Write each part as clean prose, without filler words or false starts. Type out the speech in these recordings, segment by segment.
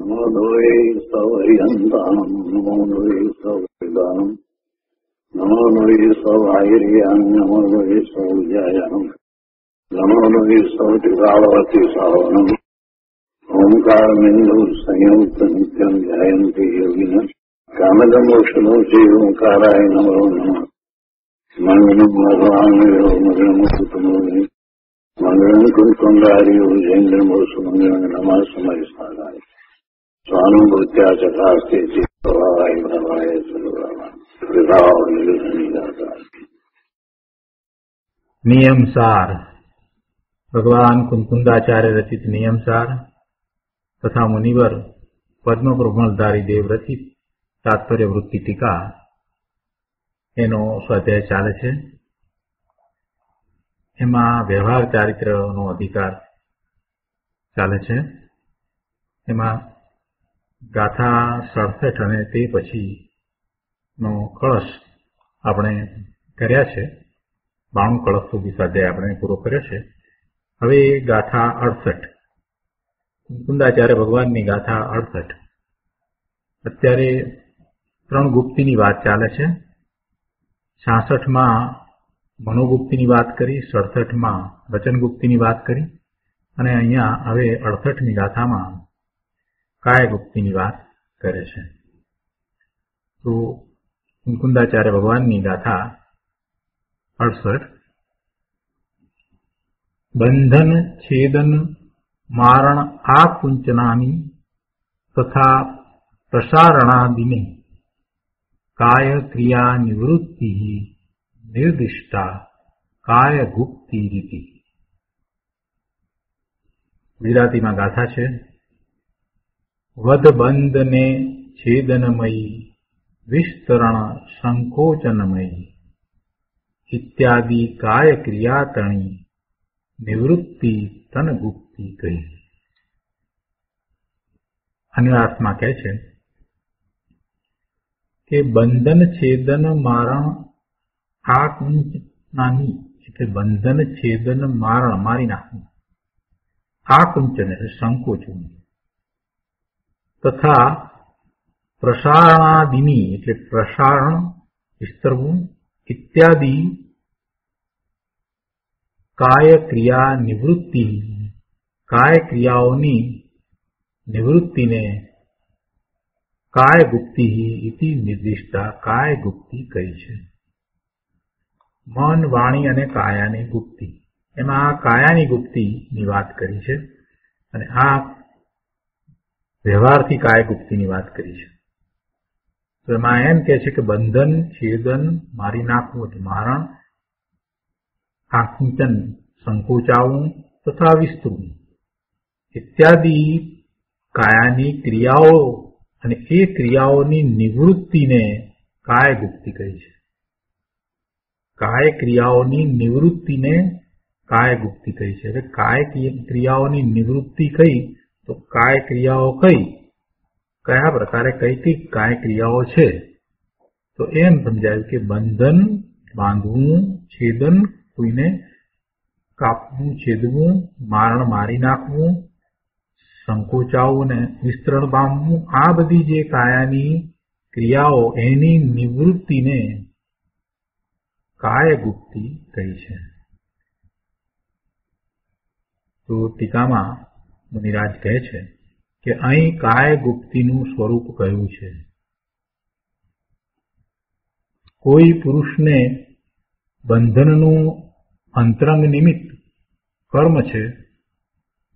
નમો દ્વૈ સવયંતાનમ નમો દ્વૈ સવૈદાનમ નમો દ્વૈ સવાયર્યાન નમો દ્વૈ સૌજ્યાયનમ નમો દ્વૈ સૌતિકાળવતી સાવનમ ઓંકારમિંદુ સંયુક્ત નિત્યમ ધ્યાયંતિ યોગિન કામદમોક્ષનો શ્રી ઓંકારાય નમો નમઃ મંગલમ ભગવાનયો મંગલમુકુતમો મંગલમ કુંકુંડાર્યો જૈન્દ્રમો સુમંગલમ નમઃ સમયસ્થાનાય સ્વાનુભૂત્યા ચકાસ્તે ચિત્તવાય ભવાય સર્વવા નિયમસાર ભગવાન કુંકુંદાચાર્ય રચિત નિયમસાર તથા મુનિવર પદ્મપ્રભણધારી દેવ રચિત તાત્પર્ય વૃત્તિ ટીકા એનો સ્વાધ્યાય ચાલે છે. એમાં વ્યવહાર ચારિત્રનો અધિકાર ચાલે છે. એમાં ગાથા 67 અને તે પછીનો કળશ આપણે કર્યા છે. 92 કળશ સુધી સ્વાધ્યાય આપણે પૂરો કર્યો છે. હવે ગાથા 68 કુંકુંદાચાર્ય ભગવાનની ગાથા 68. અત્યારે 3 ગુપ્તીની વાત ચાલે છે. 66માં મનોગુપ્તીની વાત કરી, 67માં વચનગુપ્તીની વાત કરી અને અહીંયા હવે 68મી ગાથામાં કાયગુપ્તીની વાત કરે છે. તો કુંકુંદાચાર્ય ભગવાનની ગાથા 68. બંધન છેદન મારણ આકુંચનાની તથા પ્રસારણાદિને કાય ક્રિયા નિવૃત્તિ નિર્દિષ્ટા કાય ગુપ્તિ રીતિ. ગુજરાતીમાં ગાથા છે. વધ બંધને છેદનમયી વિસ્તરણ સંકોચનમયી ઇત્યાદિ કાય ક્રિયાતણી નિવૃત્તિ તન ગુપ્તિ કહી. અન્વયાર્થમાં કહે છે કે બંધન છેદન મારણ આકુંચનાની એટલે બંધન છેદન મારણ મારી નાખવું, આકુંચન એટલે સંકોચવું, તથા પ્રસારણાદિની એટલે પ્રસારણ વિસ્તરવું, ઇત્યાદિ કાય ક્રિયા નિવૃત્તિ કાય ક્રિયાઓની નિવૃત્તિને કાય ગુપ્તિ ઇતિ નિર્દિષ્ટા કાય ગુપ્તિ કહી છે. મન, વાણી અને કાયાની ગુપ્તિ, એમાં આ કાયાની ગુપ્તિની વાત કરી છે અને આ વ્યવહારથી કાય ગુપ્તિની વાત કરી છે. તો એમાં એમ કહે છે કે બંધન છેદન મારી નાખવું એટલે મારણ, આકુંચન સંકોચાવું તથા વિસ્તરવું ઇત્યાદિ કાયાની ક્રિયાઓ અને એ ક્રિયાઓની નિવૃત્તિને કાય ગુપ્તિ કહી છે. કાય ક્રિયાઓની નિવૃત્તિને કાય ગુપ્તિ કહી છે. એટલે કાય ક્રિયાઓની નિવૃત્તિ કઈ તો કાય ક્રિયાઓ કયા પ્રકારે કઈ કાય ક્રિયાઓ છે તો એમ સમજાયું કે બંધન બાંધવું, છેદન કોઈને કાપવું, છેદવું, મારણ મારી નાખવું, સંકોચાવું ને વિસ્તરણ પામવું, આ બધી જે કાયાની ક્રિયાઓ એની નિવૃત્તિને કાય ગુપ્તિ કહી છે. તો ટીકામાં મુનિરાજ કહે છે કે અહીં કાય ગુપ્તિનું સ્વરૂપ કહ્યું છે. કોઈ પુરુષને બંધનનું અંતરંગ નિમિત્ત કર્મ છે,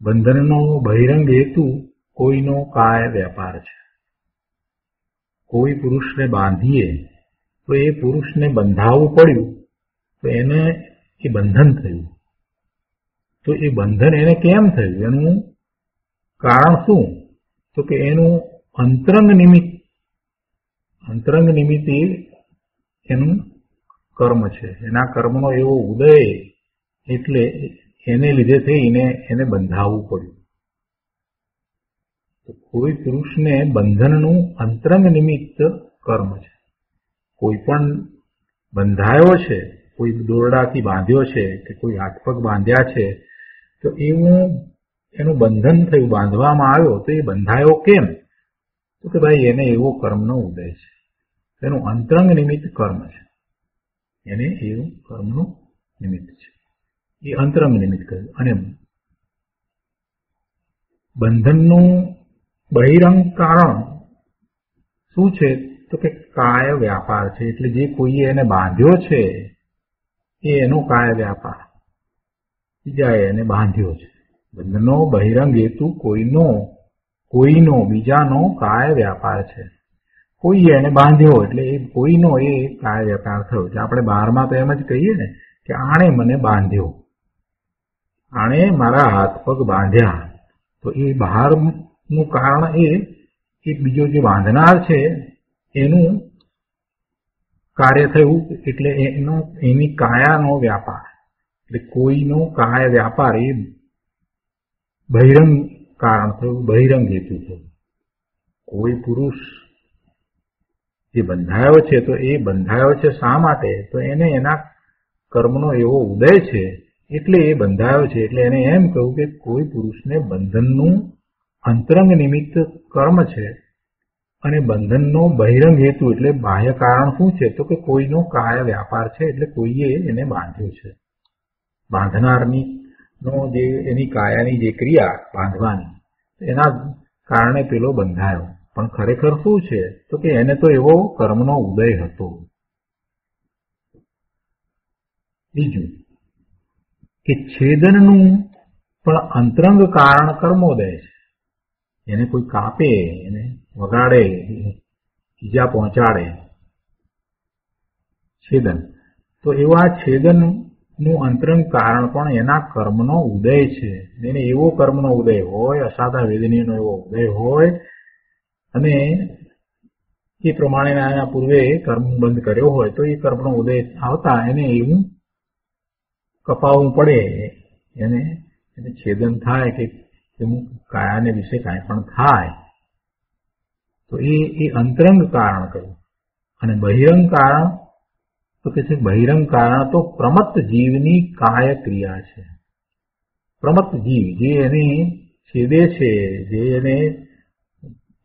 બંધનનો બહિરંગ હેતુ કોઈનો કાય વ્યાપાર છે. કોઈ પુરુષને બાંધીએ તો એ પુરુષને બંધાવવું પડ્યું તો એને એ બંધન થયું. તો એ બંધન એને કેમ થયું, એનું કારણ શું તો કે એનું અંતરંગ નિમિત્ત એનું કર્મ છે. એના કર્મનો એવો ઉદય એટલે એને લીધે થઈને એને બંધાવવું પડ્યું. તો કોઈ પુરુષને બંધનનું અંતરંગ નિમિત્ત કર્મ છે. કોઈ પણ બંધાયો છે, કોઈ દોરડાથી બાંધ્યો છે કે કોઈ હાથ પગ બાંધ્યા છે તો એવું એનું બંધન થયું, બાંધવામાં આવ્યો, તો એ બંધાયો કેમ? તો કે ભાઈ એને એવો કર્મનો ઉદય છે, એનું અંતરંગ નિમિત્ત કર્મ છે, એને એવું કર્મનું નિમિત્ત છે, એ અંતરંગ નિમિત્ત કહ્યું. અને બંધનનું બહિરંગ કારણ શું છે? તો કે કાય વ્યાપાર છે. એટલે જે કોઈએ એને બાંધ્યો છે એ એનો કાય વ્યાપાર, બીજાએ એને બાંધ્યો છે. બંધનનો બહિરંગ હેતુ કોઈનો બીજાનો કાય વ્યાપાર છે. કોઈએ એને બાંધ્યો એટલે એ કોઈનો એ કાય વ્યાપાર થયો. એટલે આપણે બહારમાં તો એમ જ કહીએ ને કે આણે મને બાંધ્યો, આણે મારા હાથ પગ બાંધ્યા. તો એ બહારનું કારણ એ બીજો જે બાંધનાર છે એનું કાર્ય થયું, એટલે એની કાયાનો વ્યાપાર. એટલે કોઈનો કાય વ્યાપાર એ બહિરંગ કારણ થયું, બહિરંગ હેતુ થયું. કોઈ પુરુષ જે બંધાયો છે, તો એ બંધાયો છે શા માટે? તો એને એના કર્મનો એવો ઉદય છે એટલે એ બંધાયો છે. એટલે એને એમ કહ્યું કે કોઈ પુરુષને બંધનનું અંતરંગ નિમિત્ત કર્મ છે અને બંધનનો બહિરંગ હેતુ એટલે બાહ્ય કારણ શું છે? તો કે કોઈનો કાય વ્યાપાર છે. એટલે કોઈએ એને બાંધ્યો છે. બાંધનારની જે એની કાયાની જે ક્રિયા બાંધવાની, એના કારણે પેલો બંધાયો. પણ ખરેખર શું છે? તો કે એને તો એવો કર્મનો ઉદય હતો. બીજું કે છેદનનું પણ અંતરંગ કારણ કર્મોદય છે. એને કોઈ કાપે, એને વગાડે, ઈજા પહોંચાડે, છેદન, તો એવા છેદનનું અંતરંગ કારણ પણ એના કર્મનો ઉદય છે. એને એવો કર્મનો ઉદય હોય, અસાધા વેદનીનો એવો ઉદય હોય અને એ પ્રમાણેના એના પૂર્વે કર્મ બંધ કર્યો હોય, તો એ કર્મનો ઉદય આવતા એને એવું કપાવવું પડે, એને છેદન થાય કે એનું કાયાને વિશે કાંઈ પણ થાય, તો એ અંતરંગ કારણ કહ્યું. અને બહિરંગ કારણ તો કે છે બહિરંગ કારણ તો પ્રમત્ત જીવની કાય ક્રિયા છે. પ્રમત્ત જીવ જે એને છેદે છે, જે એને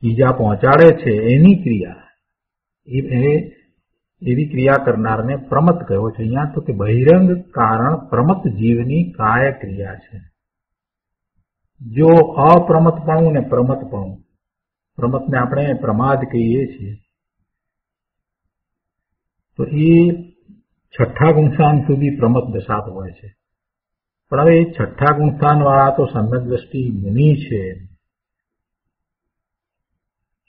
ઈજા પહોંચાડે છે, એની ક્રિયા, એવી ક્રિયા કરનારને પ્રમત્ત કહ્યો છે અહીંયા. તો કે બહિરંગ કારણ પ્રમત્ત જીવની કાય ક્રિયા છે. જો અપ્રમતપણું ને પ્રમતપણું, પ્રમતને આપણે પ્રમાદ કહીએ છીએ, તો એ છઠ્ઠા ગુણસ્થાન સુધી પ્રમત દશા હોય છે. પણ હવે એ છઠ્ઠા ગુણસ્થાન વાળા તો સમ્યક દ્રષ્ટિ મુનિ છે,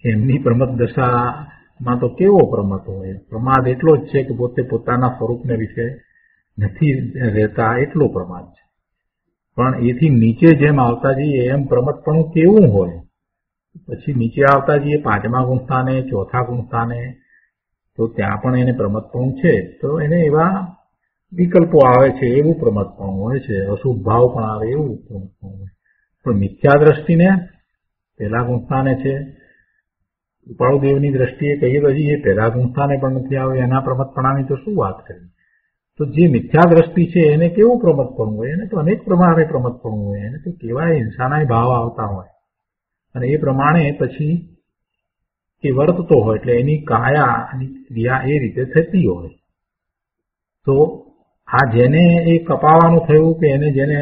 એમની પ્રમત દશામાં તો કેવો પ્રમત હોય? પ્રમાદ એટલો જ છે કે પોતે પોતાના સ્વરૂપને વિશે નથી રહેતા, એટલો પ્રમાદ છે. પણ એથી નીચે જેમ આવતા જઈએ એમ પ્રમતપણું કેવું હોય? પછી નીચે આવતા જઈએ પાંચમા ગુણસ્થાને, ચોથા ગુણસ્થાને, તો ત્યાં પણ એને પ્રમતપણું છે. તો એને એવા વિકલ્પો આવે છે, એવું પ્રમતપણું હોય છે. અશુભ ભાવ પણ આવે એવું પ્રમતપણું હોય. પણ મિથ્યા દ્રષ્ટિને પહેલા ગુણસ્થાને છે. કૃપાળુદેવની દ્રષ્ટિએ કહીએ તો હજી એ પહેલા ગુણસ્થાને પણ નથી આવે, એના પ્રમતપણાની તો શું વાત કરવી? તો જે મિથ્યા દ્રષ્ટિ છે એને કેવું પ્રમતપણું હોય? એને તો અનેક પ્રમાણે પ્રમતપણું હોય, એને તો કેવાય હિંસાના ભાવ આવતા હોય, અને એ પ્રમાણે પછી એ વર્તતો હોય, એટલે એની કાયાની ક્રિયા એ રીતે થતી હોય. તો આ જેને એ કપાવાનું થયું કે એને જેને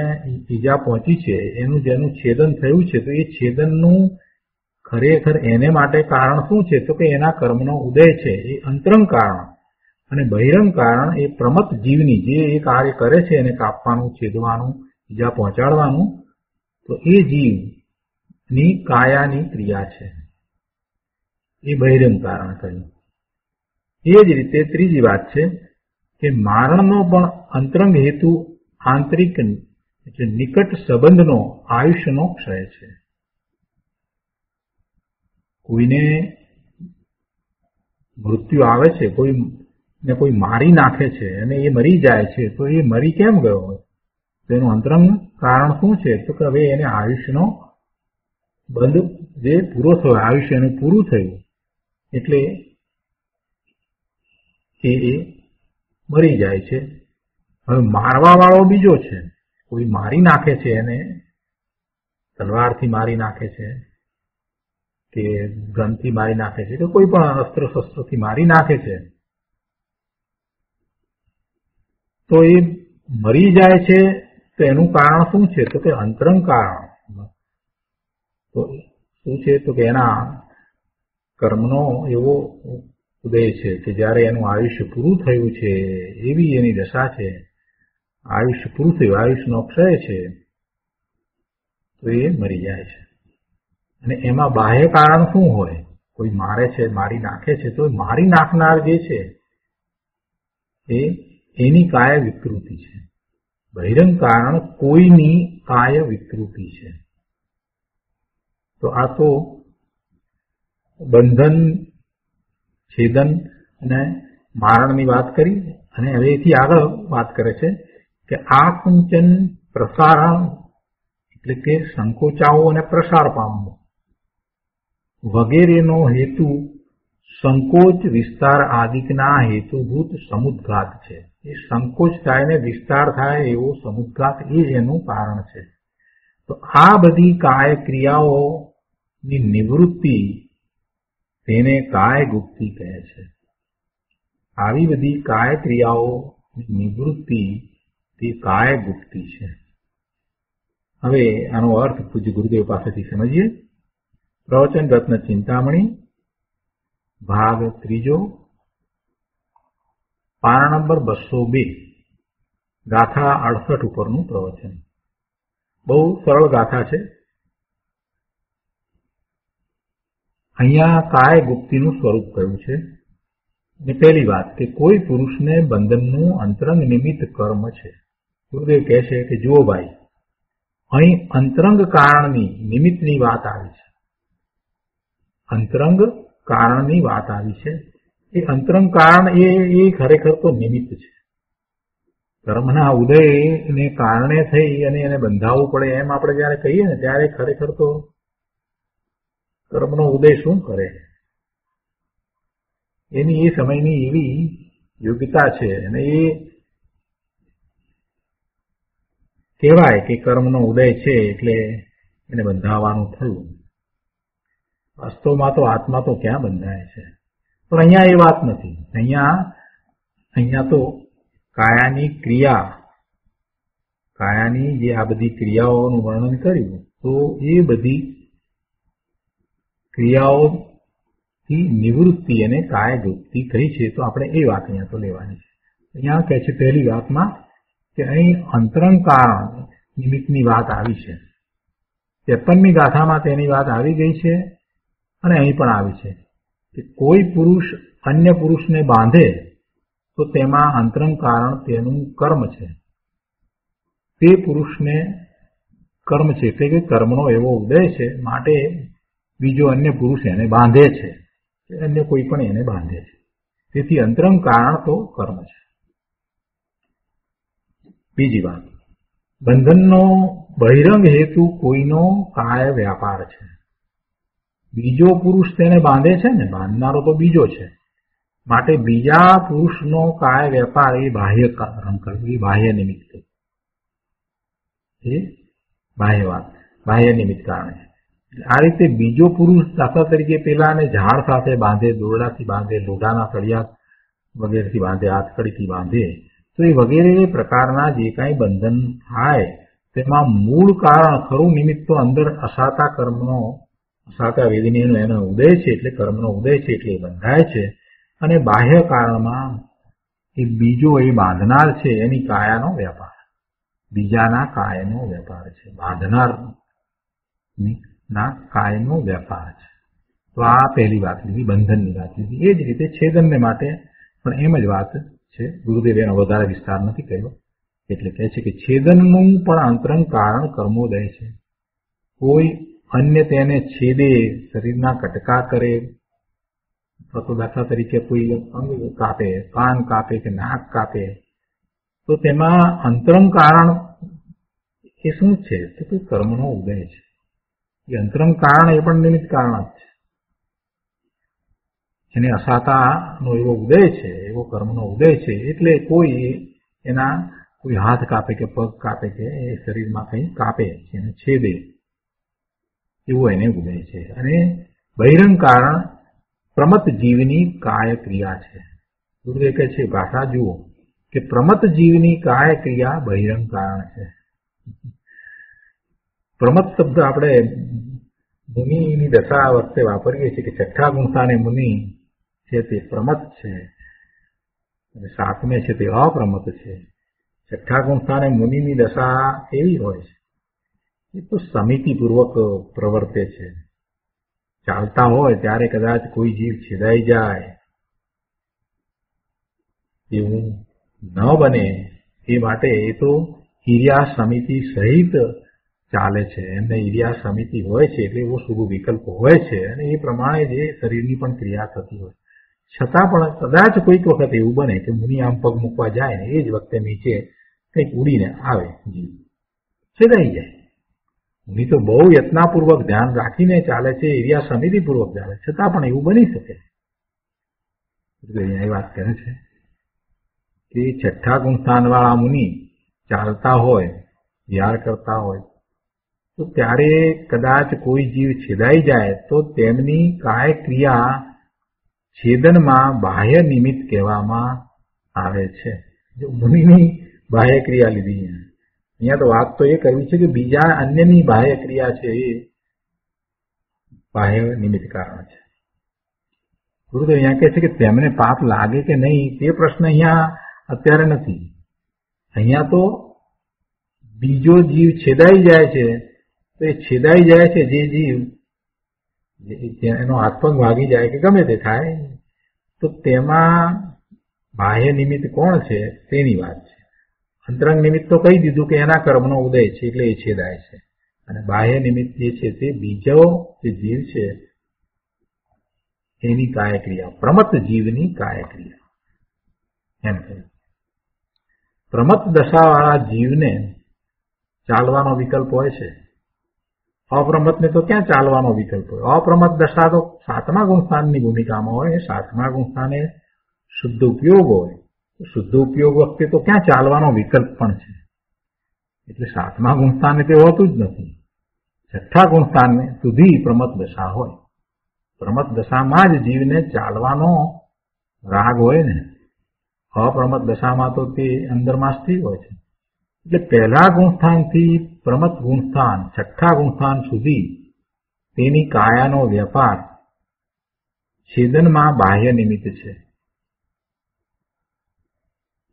ઈજા પહોંચી છે, જેનું છેદન થયું છે, તો એ છેદનનું ખરેખર એને માટે કારણ શું છે? તો કે એના કર્મનો ઉદય છે, એ અંતરંગ કારણ. અને બહિરંગ કારણ એ પ્રમત જીવની જે એ કાર્ય કરે છે, એને કાપવાનું, છેદવાનું, ઈજા પહોંચાડવાનું, તો એ જીવની કાયાની ક્રિયા છે, એ બહિરંગ કારણ કહ્યું. એ જ રીતે ત્રીજી વાત છે કે મારણનો પણ અંતરંગ હેતુ આંતરિક એટલે નિકટ સંબંધનો આયુષ્યનો ક્ષય છે. કોઈને મૃત્યુ આવે છે, કોઈ મારી નાખે છે અને એ મરી જાય છે, તો એ મરી કેમ ગયો? તો એનું અંતરંગ કારણ શું છે? તો કે હવે એને આયુષ્યનો બંધ જે પૂરો થયો, આયુષ્ય એનું પૂરું થયું, એટલે એ મરી જાય છે. હવે મારવા વાળો બીજો છે, કોઈ મારી નાખે છે એને તલવારથી મારી નાખે છે કે ગનથી મારી નાખે છે કે કોઈ પણ અસ્ત્ર શસ્ત્રથી મારી નાખે છે, તો એ મરી જાય છે તો એનું કારણ શું છે? તો કે અંતરંગ કારણ. તો શું છે? તો કે એના કર્મનો એવો ઉદય છે કે જયારે એનું આયુષ્ય પૂરું થયું છે, એવી એની દશા છે, આયુષ્ય પૂરું થયું, આયુષ્યનો ક્ષય છે, તો એ મરી જાય છે. અને એમાં બાહ્ય કારણ શું હોય? કોઈ મારે છે, મારી નાખે છે, તો મારી નાખનાર જે છે એની કાય વિકૃતિ છે. બહિરંગ કારણ કોઈની કાય વિકૃતિ છે. તો આ તો બંધન, છેદન અને મારણની વાત કરી. અને હવે એથી આગળ વાત કરે છે કે આકુંચન પ્રસારણ એટલે કે સંકોચાવો અને પ્રસાર પામવો વગેરેનો હેતુ સંકોચ વિસ્તાર આદિકના હેતુભૂત સમુદ્ઘાત છે. એ સંકોચ થાય ને વિસ્તાર થાય એવો સમુદ્ઘાત એ એનું કારણ છે. તો આ બધી કાય ક્રિયાઓની નિવૃત્તિ તેને કાય ગુપ્તિ કહે છે. આવી બધી કાય ક્રિયાઓની નિવૃત્તિ તે કાય ગુપ્તિ છે. હવે આનો અર્થ પૂજ્ય ગુરુદેવ પાસેથી સમજીએ. પ્રવચન રત્ન ચિંતામણી ભાગ 3, પાના નંબર 202, ગાથા 68 ઉપરનું પ્રવચન. બહુ સરળ ગાથા છે. અહીંયા કાય ગુપ્તિનું સ્વરૂપ કહ્યું છે. અને પહેલી વાત કે કોઈ પુરુષને બંધનનું અંતરંગ નિમિત્ત કર્મ છે. ગુરુદેવ કહે છે કે જુઓ ભાઈ, અહીં અંતરંગ કારણની નિમિત્તની વાત આવી છે. અંતરંગ કારણની વાત આવી છે. એ અંતરંગ કારણ એ ખરેખર તો નિમિત્ત છે. કર્મના ઉદયને કારણે થઈ અને એને બંધાવવું પડે એમ આપણે જયારે કહીએ ને ત્યારે ખરેખર તો કર્મનો ઉદય શું કરે? એની એ સમયની એવી યોગ્યતા છે અને એ કહેવાય કે કર્મનો ઉદય છે એટલે એને બંધાવવાનું થયું. વાસ્તવમાં તો આત્મા તો ક્યાં બંધાય છે? પણ અહીંયા એ વાત નથી. અહીંયા તો કાયાની ક્રિયા, કાયાની જે આ બધી ક્રિયાઓનું વર્ણન કર્યું, તો એ બધી ક્રિયાઓથી નિવૃત્તિ અને કાય ગુપ્તિ કહી છે. તો આપણે એ વાત અહીંયા તો લેવાની છે. અહીંયા કહે છે પહેલી વાતમાં કે અહીં અંતરંગ કારણ નિમિત્તની વાત આવી છે. 53મી ગાથામાં તેની વાત આવી ગઈ છે અને અહીં પણ આવી છે કે કોઈ પુરુષ અન્ય પુરુષને બાંધે તો તેમાં અંતરંગ કારણ તેનું કર્મ છે. તે પુરુષને કર્મ છે એટલે કે કર્મનો એવો ઉદય છે, માટે બીજો અન્ય પુરુષ એને બાંધે છે, અન્ય કોઈ પણ એને બાંધે છે. તેથી અંતરંગ કારણ તો કર્મ છે. બીજી વાત, બંધનનો બહિરંગ હેતુ કોઈનો કાય વ્યાપાર છે. બીજો પુરુષ તેને બાંધે છે ને, બાંધનારો તો બીજો છે, માટે બીજા પુરુષનો કાય વેપાર એ બાહ્ય કારણ કરવું, એ બાહ્ય નિમિત્ત, એ બાહ્ય વાત, બાહ્ય નિમિત્ત કારણ છે. આ રીતે બીજો પુરુષ દાખલા તરીકે પેલાને ઝાડ સાથે બાંધે, દોરડાથી બાંધે, લોઢાના સળિયા વગેરેથી બાંધે, હાથકડીથી બાંધે, તો એ વગેરે પ્રકારના જે કાંઈ બંધન થાય તેમાં મૂળ કારણ ખરું નિમિત્ત તો અંદર અસાતા કર્મનો, અસાતા વેદનીનો એનો ઉદય છે એટલે કર્મનો ઉદય છે એટલે બંધાય છે. અને બાહ્ય કારણમાં એ બીજો એ બાંધનાર છે એની કાયાનો વેપાર, બીજાના કાયનો વેપાર છે, બાંધનાર ના કાયનો વેપાર છે. તો આ પહેલી વાત લીધી, બંધનની વાત લીધી. એ જ રીતે છેદનને માટે પણ એમ જ વાત છે. ગુરુદેવ એનો વધારે વિસ્તાર નથી કર્યો, એટલે કહે છે કે છેદનનું પણ અંતરંગ કારણ કર્મોદય છે. કોઈ અન્ય તેને છેદે, શરીરના કટકા કરે, અથવા તો દાખલા તરીકે કોઈ અંગ કાપે, કાન કાપે કે નાક કાપે, તો તેમાં અંતરંગ કારણ એ શું છે? તો કે કર્મનો ઉદય છે. એ અંતરંગ કારણ એ પણ નિમિત્ત કારણ જ છે. એને અસાતાનો એવો ઉદય છે, એવો કર્મનો ઉદય છે, એટલે કોઈ એના કોઈ હાથ કાપે કે પગ કાપે કે એ શરીરમાં કંઈ કાપે, એને છેદે, એવું એને ઉગમે છે. અને બહિરંગ કારણ પ્રમત જીવની કાય ક્રિયા છે. ગુરુદેવ કહે છે ભાષા જુઓ કે પ્રમત જીવની કાય ક્રિયા બહિરંગ કારણ છે. પ્રમત શબ્દ આપણે મુનિની દશા વખતે વાપરીએ છીએ કે છઠ્ઠા ગુણસ્થાને મુનિ છે તે પ્રમત છે અને સાતમે છે તે અપ્રમત છે. છઠ્ઠા ગુણસ્થાને મુનિની દશા એવી હોય છે એ તો સમિતિપૂર્વક પ્રવર્તે છે. ચાલતા હોય ત્યારે કદાચ કોઈ જીવ છેદાઈ જાય એવું ન બને એ માટે એ તો ઈર્યા સમિતિ સહિત ચાલે છે. એમને ઈર્યા સમિતિ હોય છે એટલે એવો શુભ વિકલ્પ હોય છે અને એ પ્રમાણે જે શરીરની પણ ક્રિયા થતી હોય. છતાં પણ કદાચ કોઈક વખત એવું બને કે મુનિ આમ પગ મૂકવા જાય ને એ જ વખતે નીચે કંઈક ઉડીને આવે જીવ છેદાઈ જાય. મુનિ તો બહુ યત્નાપૂર્વક ધ્યાન રાખીને ચાલે છે, ઈર્યા સમિતિપૂર્વક ચાલે, છતાં પણ એવું બની શકે. અહીંયા એ વાત કરે છે કે છઠ્ઠા ગુણસ્થાન વાળા મુનિ ચાલતા હોય, વિહાર કરતા હોય તો ત્યારે કદાચ કોઈ જીવ છેદાઈ જાય તો તેમની કાય ક્રિયા છેદનમાં બાહ્ય નિમિત્ત કહેવામાં આવે છે. જો મુનિની બાહ્ય ક્રિયા લીધી અહીંયા તો વાત તો એ કરવી છે કે બીજા અન્યની બાહ્ય ક્રિયા છે એ બાહ્ય નિમિત્ત કારણ છે. ગુરુદેવ અહીંયા કહે છે કે તેમને પાપ લાગે કે નહીં તે પ્રશ્ન અહીંયા અત્યારે નથી. અહીંયા તો બીજો જીવ છેદાઈ જાય છે તો એ છેદાઈ જાય છે જે જીવ એનો હાથ પગ ભાગી જાય કે ગમે તે થાય તો તેમાં બાહ્ય નિમિત્ત કોણ છે તેની વાત છે. અંતરંગ નિમિત્ત તો કહી દીધું કે એના કર્મનો ઉદય છે એટલે એ છેદાય છે અને બાહ્ય નિમિત્ત જે છે તે બીજો જે જીવ છે એની કાય ક્રિયા, પ્રમત જીવની કાય ક્રિયા એમ કહ્યું. પ્રમત દશાવાળા જીવને ચાલવાનો વિકલ્પ હોય છે, અપ્રમતને તો ક્યાં ચાલવાનો વિકલ્પ હોય. અપ્રમત દશા તો સાતમા ગુણસ્થાનની ભૂમિકામાં હોય. સાતમા ગુણસ્થાને શુદ્ધ ઉપયોગ હોય, શુદ્ધ ઉપયોગ વખતે તો ક્યાં ચાલવાનો વિકલ્પ પણ છે. એટલે સાતમા ગુણસ્થાને તે હોતું જ નથી. છઠ્ઠા ગુણસ્થાન સુધી પ્રમત દશા હોય. પ્રમત દશામાં જ જીવને ચાલવાનો રાગ હોય ને. અપ્રમત દશામાં તો તે અંદરમાં સ્થિર હોય છે. એટલે પહેલા ગુણસ્થાનથી પ્રમત ગુણસ્થાન છઠ્ઠા ગુણસ્થાન સુધી તેની કાયાનો વેપાર છેદનમાં બાહ્ય નિમિત્ત છે.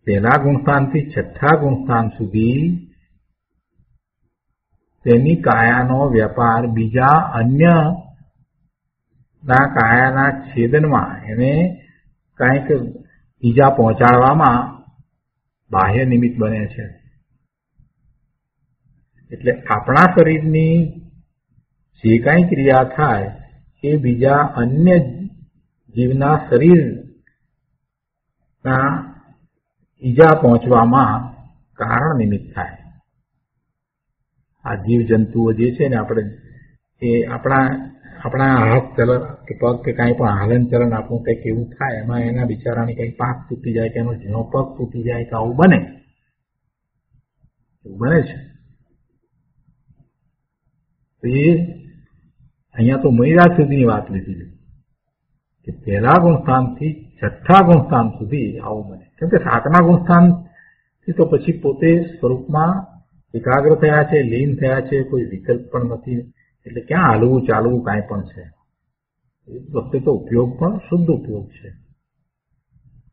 પહેલા ગુણસ્થાનથી છઠ્ઠા ગુણસ્થાન સુધી તેની કાયાનો વેપાર બીજા અન્ય ના કાયાના છેદનમાં એને કંઈક ઈજા પહોંચાડવામાં બાહ્ય નિમિત્ત બને છે. એટલે આપણા શરીરની જે કાંઈ ક્રિયા થાય એ બીજા અન્ય જીવના શરીરના ઈજા પહોંચવામાં કારણ નિમિત્ત થાય. આ જીવ જંતુઓ જે છે ને આપણે એ આપણા હાથ ચલન કે પગ કે કાંઈ પણ હાલન ચલન આપણું કંઈક એવું થાય એમાં એના બિચારાની કંઈક પાંખ તૂટી જાય કે એનો ઝીણો પગ તૂટી જાય કે આવું બને, એવું બને છે. તો એ અહીંયા તો મહિરા સુધીની વાત લીધી કે પહેલા ગુણસ્થાનથી છઠ્ઠા ગુણસ્થાન સુધી આવું બને. કેમ કે સાતમા ગુણસ્થાનથી તો પછી પોતે સ્વરૂપમાં એકાગ્ર થયા છે, લીન થયા છે, કોઈ વિકલ્પ પણ નથી. એટલે ક્યાં હાલવું ચાલવું કાંઈ પણ છે. એ વખતે તો ઉપયોગ પણ શુદ્ધ ઉપયોગ છે.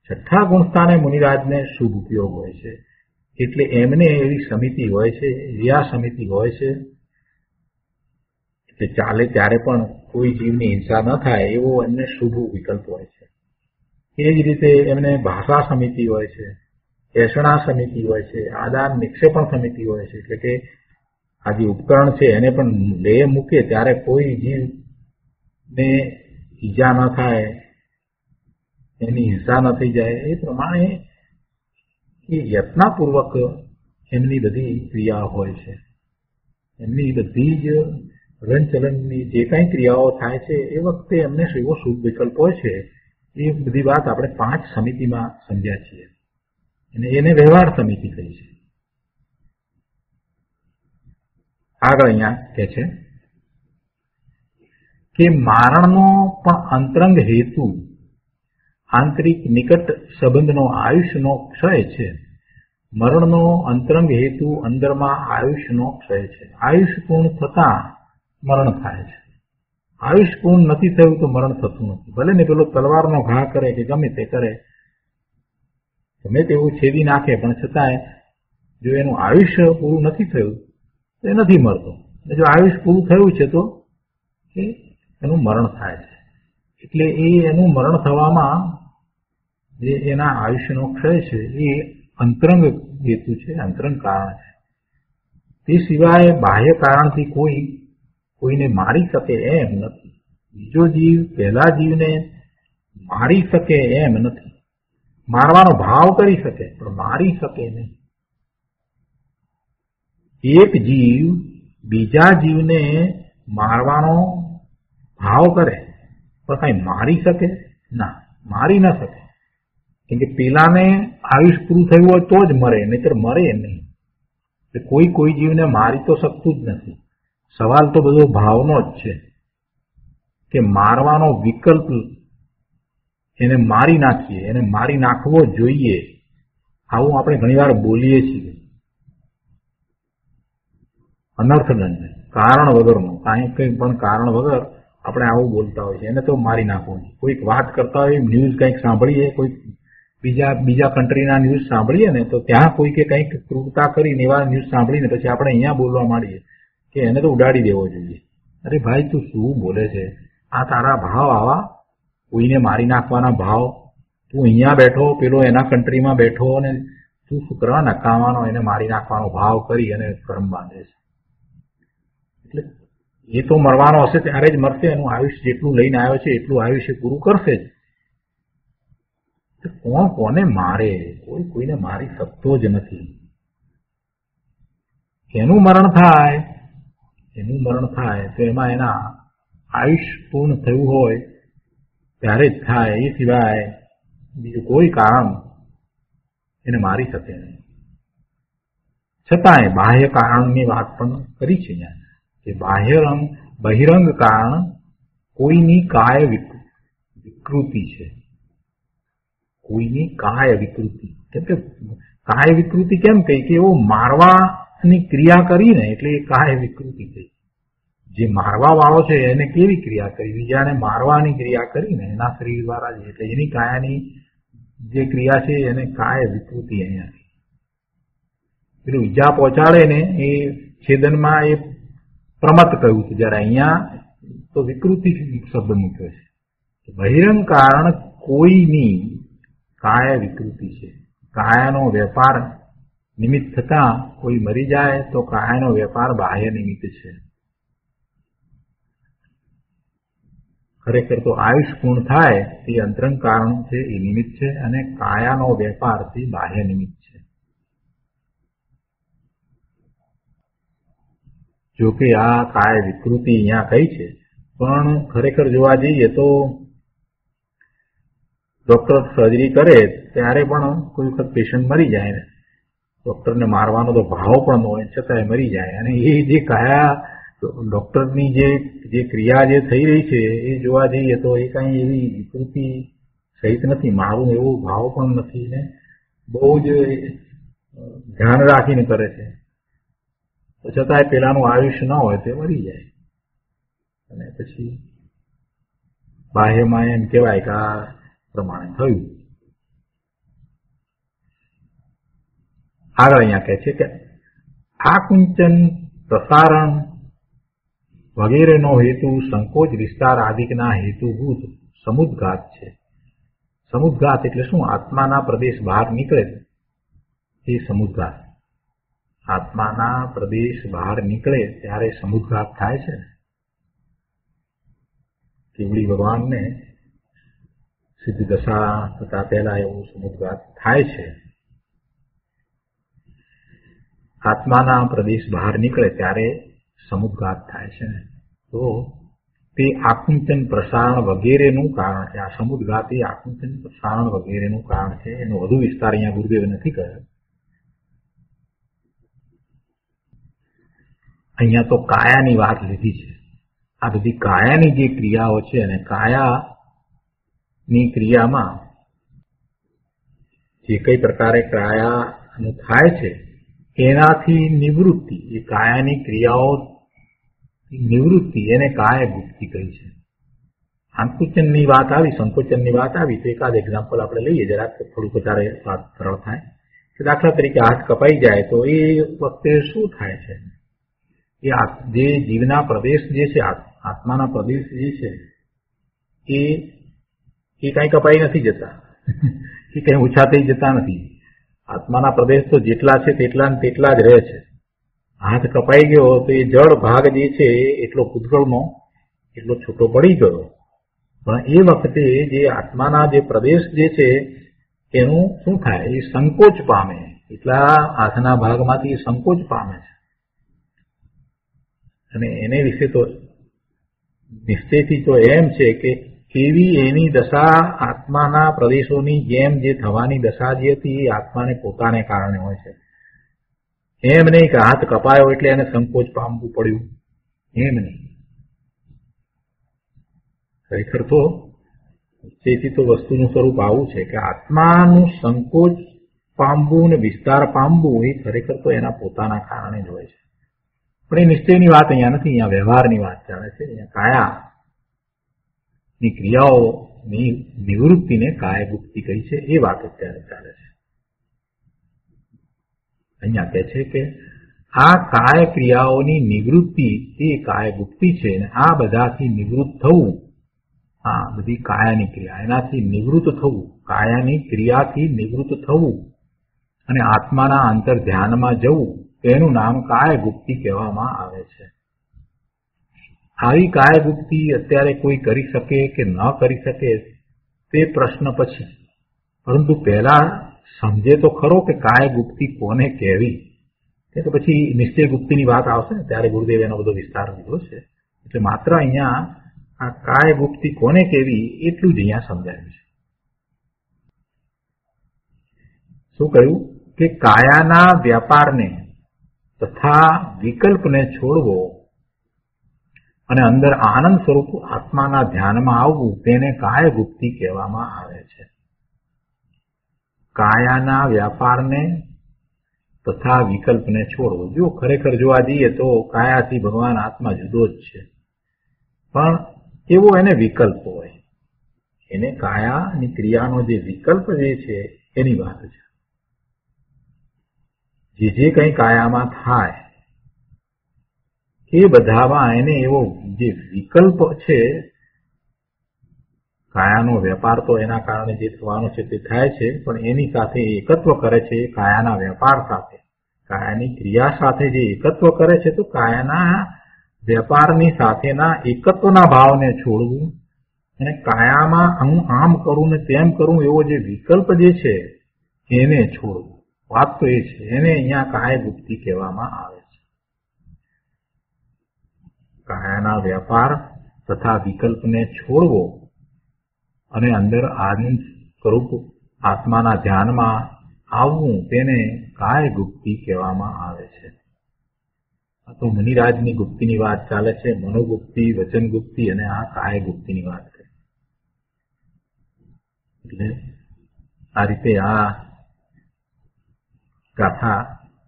છઠ્ઠા ગુણસ્થાને મુનિરાજને શુભ ઉપયોગ હોય છે એટલે એમને એવી સમિતિ હોય છે, રિયા સમિતિ હોય છે એટલે ચાલે ત્યારે પણ કોઈ જીવની હિંસા ન થાય એવો એમને શુભ વિકલ્પ હોય છે. એ જ રીતે એમને ભાષા સમિતિ હોય છે, એષણા સમિતિ હોય છે, આદાન નિક્ષેપણ સમિતિ હોય છે. એટલે કે આ જે ઉપકરણ છે એને પણ લે મૂકે ત્યારે કોઈ જીવને ઈજા ન થાય, એની હિંસા ન થઈ જાય એ પ્રમાણે એ યત્નાપૂર્વક એમની બધી ક્રિયા હોય છે. એમની બધી જ હલનચલનની જે કાંઈ ક્રિયાઓ થાય છે એ વખતે એમને એવો શુભ વિકલ્પ હોય છે. એ બધી વાત આપણે 5 સમિતિમાં સમજ્યા છીએ અને એને વ્યવહાર સમિતિ કહી છે. આગળ અહીંયા કહે છે કે મારણનો પણ અંતરંગ હેતુ આંતરિક નિકટ સંબંધનો આયુષ્યનો ક્ષય છે. મરણનો અંતરંગ હેતુ અંદરમાં આયુષ્યનો ક્ષય છે. આયુષ્ય પૂર્ણ થતા મરણ થાય છે. આયુષ્ય પૂર્ણ નથી થયું તો મરણ થતું નથી. ભલે ને પેલો તલવારનો ઘા કરે કે ગમે તે કરે, ગમે તેવું છેદી નાખે, પણ છતાંય જો એનું આયુષ્ય પૂરું નથી થયું તો એ નથી મરતો. જો આયુષ્ય પૂરું થયું છે તો એનું મરણ થાય છે. એટલે એનું મરણ થવામાં જે એના આયુષ્યનો ક્ષય છે એ અંતરંગ હેતુ છે, અંતરંગ કારણ છે. તે સિવાય બાહ્ય કારણથી કોઈને મારી શકે એમ નથી. બીજો જીવ પહેલા જીવને મારી શકે એમ નથી. મારવાનો ભાવ કરી શકે પણ મારી શકે નહીં. એક જીવ બીજા જીવને મારવાનો ભાવ કરે પણ કઈ મારી શકે ના, મારી ન શકે. કેમ કે પેલાને આયુષ પૂરું થયું હોય તો જ મરે, નહીતર મરે નહીં. કોઈ જીવને મારી તો શકતું જ નથી. સવાલ તો બધો ભાવનો જ છે કે મારવાનો વિકલ્પ એને મારી નાખીએ, એને મારી નાખવો જોઈએ. આવું આપણે ઘણીવાર બોલીએ છીએ. અનર્થદંડ કારણ વગરનું, કંઈ પણ કારણ વગર આપણે આવું બોલતા હોય છે. એને તો મારી નાખવું. કોઈક વાત કરતા હોય, ન્યૂઝ કંઈક સાંભળીએ, કોઈ બીજા કન્ટ્રીના ન્યૂઝ સાંભળીએ ને તો ત્યાં કોઈકે કંઈક ક્રૂરતા કરીને એવા ન્યૂઝ સાંભળીને પછી આપણે અહીંયા બોલવા માંડીએ કે એને તો ઉડાડી દેવો જોઈએ. અરે ભાઈ, તું શું બોલે છે? આ તારા ભાવ આવા કોઈને મારી નાખવાના ભાવ? તું અહીંયા બેઠો, પેલો એના કન્ટ્રીમાં બેઠો, અને તું શું કરવા નકામવાનો એને મારી નાખવાનો ભાવ કરી અને કર્મ બાંધે છે. એટલે એ તો મરવાનો હશે ત્યારે જ મરશે. એનું આયુષ્ય જેટલું લઈને આવ્યો છે એટલું આયુષ્ય પૂરું કરશે જ. કોણ કોને મારે? કોઈને મારી શકતો જ નથી. એનું મરણ થાય તો એમાં એના આયુષ્ય પૂર્ણ થયું હોય ત્યારે જ થાય. એ સિવાય બીજું કોઈ કારણ એને મારી શકે નહીં. છતાંય બાહ્ય કારણની વાત પણ કરી છે અહીંયા કે બહિરંગ કારણ કોઈની કાય વિકૃતિ છે. કોઈની કાય વિકૃતિ. કેમ કે કાય વિકૃતિ કેમ કહી કે એવો મારવાની ક્રિયા કરીને એટલે એ કાય વિકૃતિ થઈ. જે મારવા વાળો છે એને કેવી ક્રિયા કરી? બીજાને મારવાની ક્રિયા કરીને એના શરીર દ્વારા જ, એટલે એની કાયાની જે ક્રિયા છે એને કાય વિકૃતિ અહીંયા. પેલું ઈજા પહોંચાડે ને એ છેદનમાં એ પ્રમત કહ્યું છે, જયારે અહીંયા તો વિકૃતિ શબ્દ મૂક્યો છે. બહિરંગ કારણ કોઈની કાય વિકૃતિ છે. કાયાનો વેપાર નિમિત્ત થતા કોઈ મરી જાય તો કાયાનો વેપાર બાહ્ય નિમિત્ત છે. ખરેખર તો આયુષ પૂર્ણ થાય તે અંતરંગ કારણ છે, એ નિમિત્ત છે, અને કાયાનો વેપાર તે બાહ્ય નિમિત્ત છે. જોકે આ કાય વિકૃતિ અહીંયા કઈ છે, પણ ખરેખર જોવા જઈએ તો ડોક્ટર સર્જરી કરે ત્યારે પણ કોઈ વખત પેશન્ટ મરી જાય ને ડોક્ટરને મારવાનો તો ભાવ પણ ન હોય છતાંય મરી જાય. અને એ જે કાયા ડોક્ટરની જે ક્રિયા જે થઈ રહી છે એ જોવા જઈએ તો એ કઈ એવી વિકૃતિ સહિત નથી. મારું એવો ભાવ પણ નથી ને બહુ જ ધ્યાન રાખીને કરે છે. તો છતાંય પેલાનું આયુષ્ય ન હોય તે મરી જાય. અને પછી બાહ્યમાં એમ કહેવાય કે આ પ્રમાણે થયું. આગળ અહીંયા કહે છે કે આકુંચન પ્રસારણ વગેરેનો હેતુ સંકોચ વિસ્તાર આદિકના હેતુભૂત સમુદ્ઘાત છે. સમુદ્ઘાત એટલે શું? આત્માના પ્રદેશ બહાર નીકળે એ સમુદ્ઘાત. આત્માના પ્રદેશ બહાર નીકળે ત્યારે સમુદ્ઘાત થાય છે. કેવડી ભગવાનને સિદ્ધ દશા થતા પહેલા એવું સમુદ્ઘાત થાય છે. આત્માના પ્રદેશ બહાર નીકળે ત્યારે સમુદ્ઘાત થાય છે. તો તે આકુંચન પ્રસારણ વગેરેનું કારણ છે. આ સમુદ્ઘાત એ આકુંચન પ્રસારણ વગેરેનું કારણ છે. એનો વધુ વિસ્તાર અહીંયા ગુરુદેવે નથી કર્યો. અહીંયા તો કાયાની વાત લીધી છે. આ બધી કાયાની જે ક્રિયાઓ છે અને કાયાની ક્રિયામાં જે કઈ પ્રકારે કાયાનું થાય છે એનાથી નિવૃત્તિ, એ કાયાની ક્રિયાઓ નિવૃત્તિ એને કાય ગુપ્તિ કહી છે. સંકોચનની વાત આવી, સંકોચનની વાત આવી તો એકાદ એક્ઝામ્પલ આપણે લઈએ, જરાક થોડુંક વધારે વાત સરળ થાય. કે દાખલા તરીકે હાથ કપાઈ જાય તો એ વખતે શું થાય છે? એ જે જીવના પ્રદેશ જે છે, આત્માના પ્રદેશ જે છે એ કઈ કપાઈ નથી જતા, એ કઈ ઓછા થઈ જતા નથી. આત્માના પ્રદેશ તો જેટલા છે તેટલા ને તેટલા જ રહે છે. હાથ કપાઈ ગયો તો એ જળ ભાગ જે છે એટલો પૂતગળનો એટલો છૂટો પડી ગયો, પણ એ વખતે જે આત્માના જે પ્રદેશ જે છે એનું શું થાય? એ સંકોચ પામે, એટલા હાથના ભાગમાંથી સંકોચ પામે છે. અને એને વિશે તો નિશ્ચયથી તો એમ છે કે કેવી એની દશા આત્માના પ્રદેશોની જેમ જે થવાની દશા જે હતી એ આત્માને પોતાને કારણે હોય છે. એમ નહીં કે હાથ કપાયો એટલે એને સંકોચ પામવું પડ્યું, એમ નહીં. ખરેખર તો તેથી તો વસ્તુનું સ્વરૂપ આવું છે કે આત્માનું સંકોચ પામવું ને વિસ્તાર પામવું એ ખરેખર તો એના પોતાના કારણે જ હોય છે. પણ એ નિશ્ચયની વાત અહીંયા નથી, અહીંયા વ્યવહારની વાત ચાલે છે. અહીંયા કાયાની ક્રિયાઓની નિવૃત્તિને કાય ગુપ્તિ કહી છે, એ વાત અત્યારે ચાલે છે. અહીંયા કહે છે કે આ કાય ક્રિયાઓની નિવૃત્તિ એ કાય ગુપ્તિ છે, અને આ બધાથી નિવૃત્ત થવું, આ બધી કાયાની ક્રિયા એનાથી નિવૃત્ત થવું, કાયાની ક્રિયાથી નિવૃત્ત થવું અને આત્માના અંતર ધ્યાનમાં જવું, એનું નામ કાય ગુપ્તિ કહેવામાં આવે છે. આવી કાય ગુપ્તિ અત્યારે કોઈ કરી શકે કે ન કરી શકે તે પ્રશ્ન પછી, પરંતુ પહેલા સમજે તો ખરો કે કાય ગુપ્તિ કોને કહેવી. તો પછી નિશ્ચય ગુપ્તિની વાત આવશે ને ત્યારે ગુરુદેવ એનો બધો વિસ્તાર લીધો છે. એટલે માત્ર અહીંયા આ કાય ગુપ્તિ કોને કહેવી એટલું જ અહીંયા સમજાયું છે. શું કહ્યું કે કાયાના વ્યાપારને તથા વિકલ્પને છોડવો અને અંદર આનંદ સ્વરૂપ આત્માના ધ્યાનમાં આવવું, તેને કાય ગુપ્તિ કહેવામાં આવે છે. કાયાના વ્યાપારને તથા વિકલ્પને છોડવો. જો ખરેખર જોવા જઈએ તો કાયાથી ભગવાન આત્મા જુદો જ છે, પણ એવો એને વિકલ્પ હોય, એને કાયાની ક્રિયાનો જે વિકલ્પ જે છે એની વાત છે. જે કંઈ કાયામાં થાય એ બધામાં એને એવો જે વિકલ્પ છે, કાયાનો વેપાર તો એના કારણે જે થવાનો છે તે થાય છે, પણ એની સાથે એકત્વ કરે છે કાયાના વેપાર સાથે, કાયાની ક્રિયા સાથે જે એકત્વ કરે છે, તો કાયાના વેપારની સાથેના એકત્વના ભાવને છોડવું અને કાયામાં હું આમ કરું ને તેમ કરું એવો જે વિકલ્પ જે છે એને છોડવું. વાત તો એ છે, એને અહીંયા કાય ગુપ્તિ કહેવામાં આવે છે. કાયાના વેપાર તથા વિકલ્પને છોડવો અને અંદર આનંદ સ્વરૂપ આત્માના ધ્યાનમાં આવવું, તેને કાય ગુપ્તિ કહેવામાં આવે છે. આ તો મુનિરાજની ગુપ્તિની વાત ચાલે છે, મનોગુપ્તિ, વચન ગુપ્તિ અને આ કાય ગુપ્તિની વાત છે. એટલે આ રીતે આ ગાથા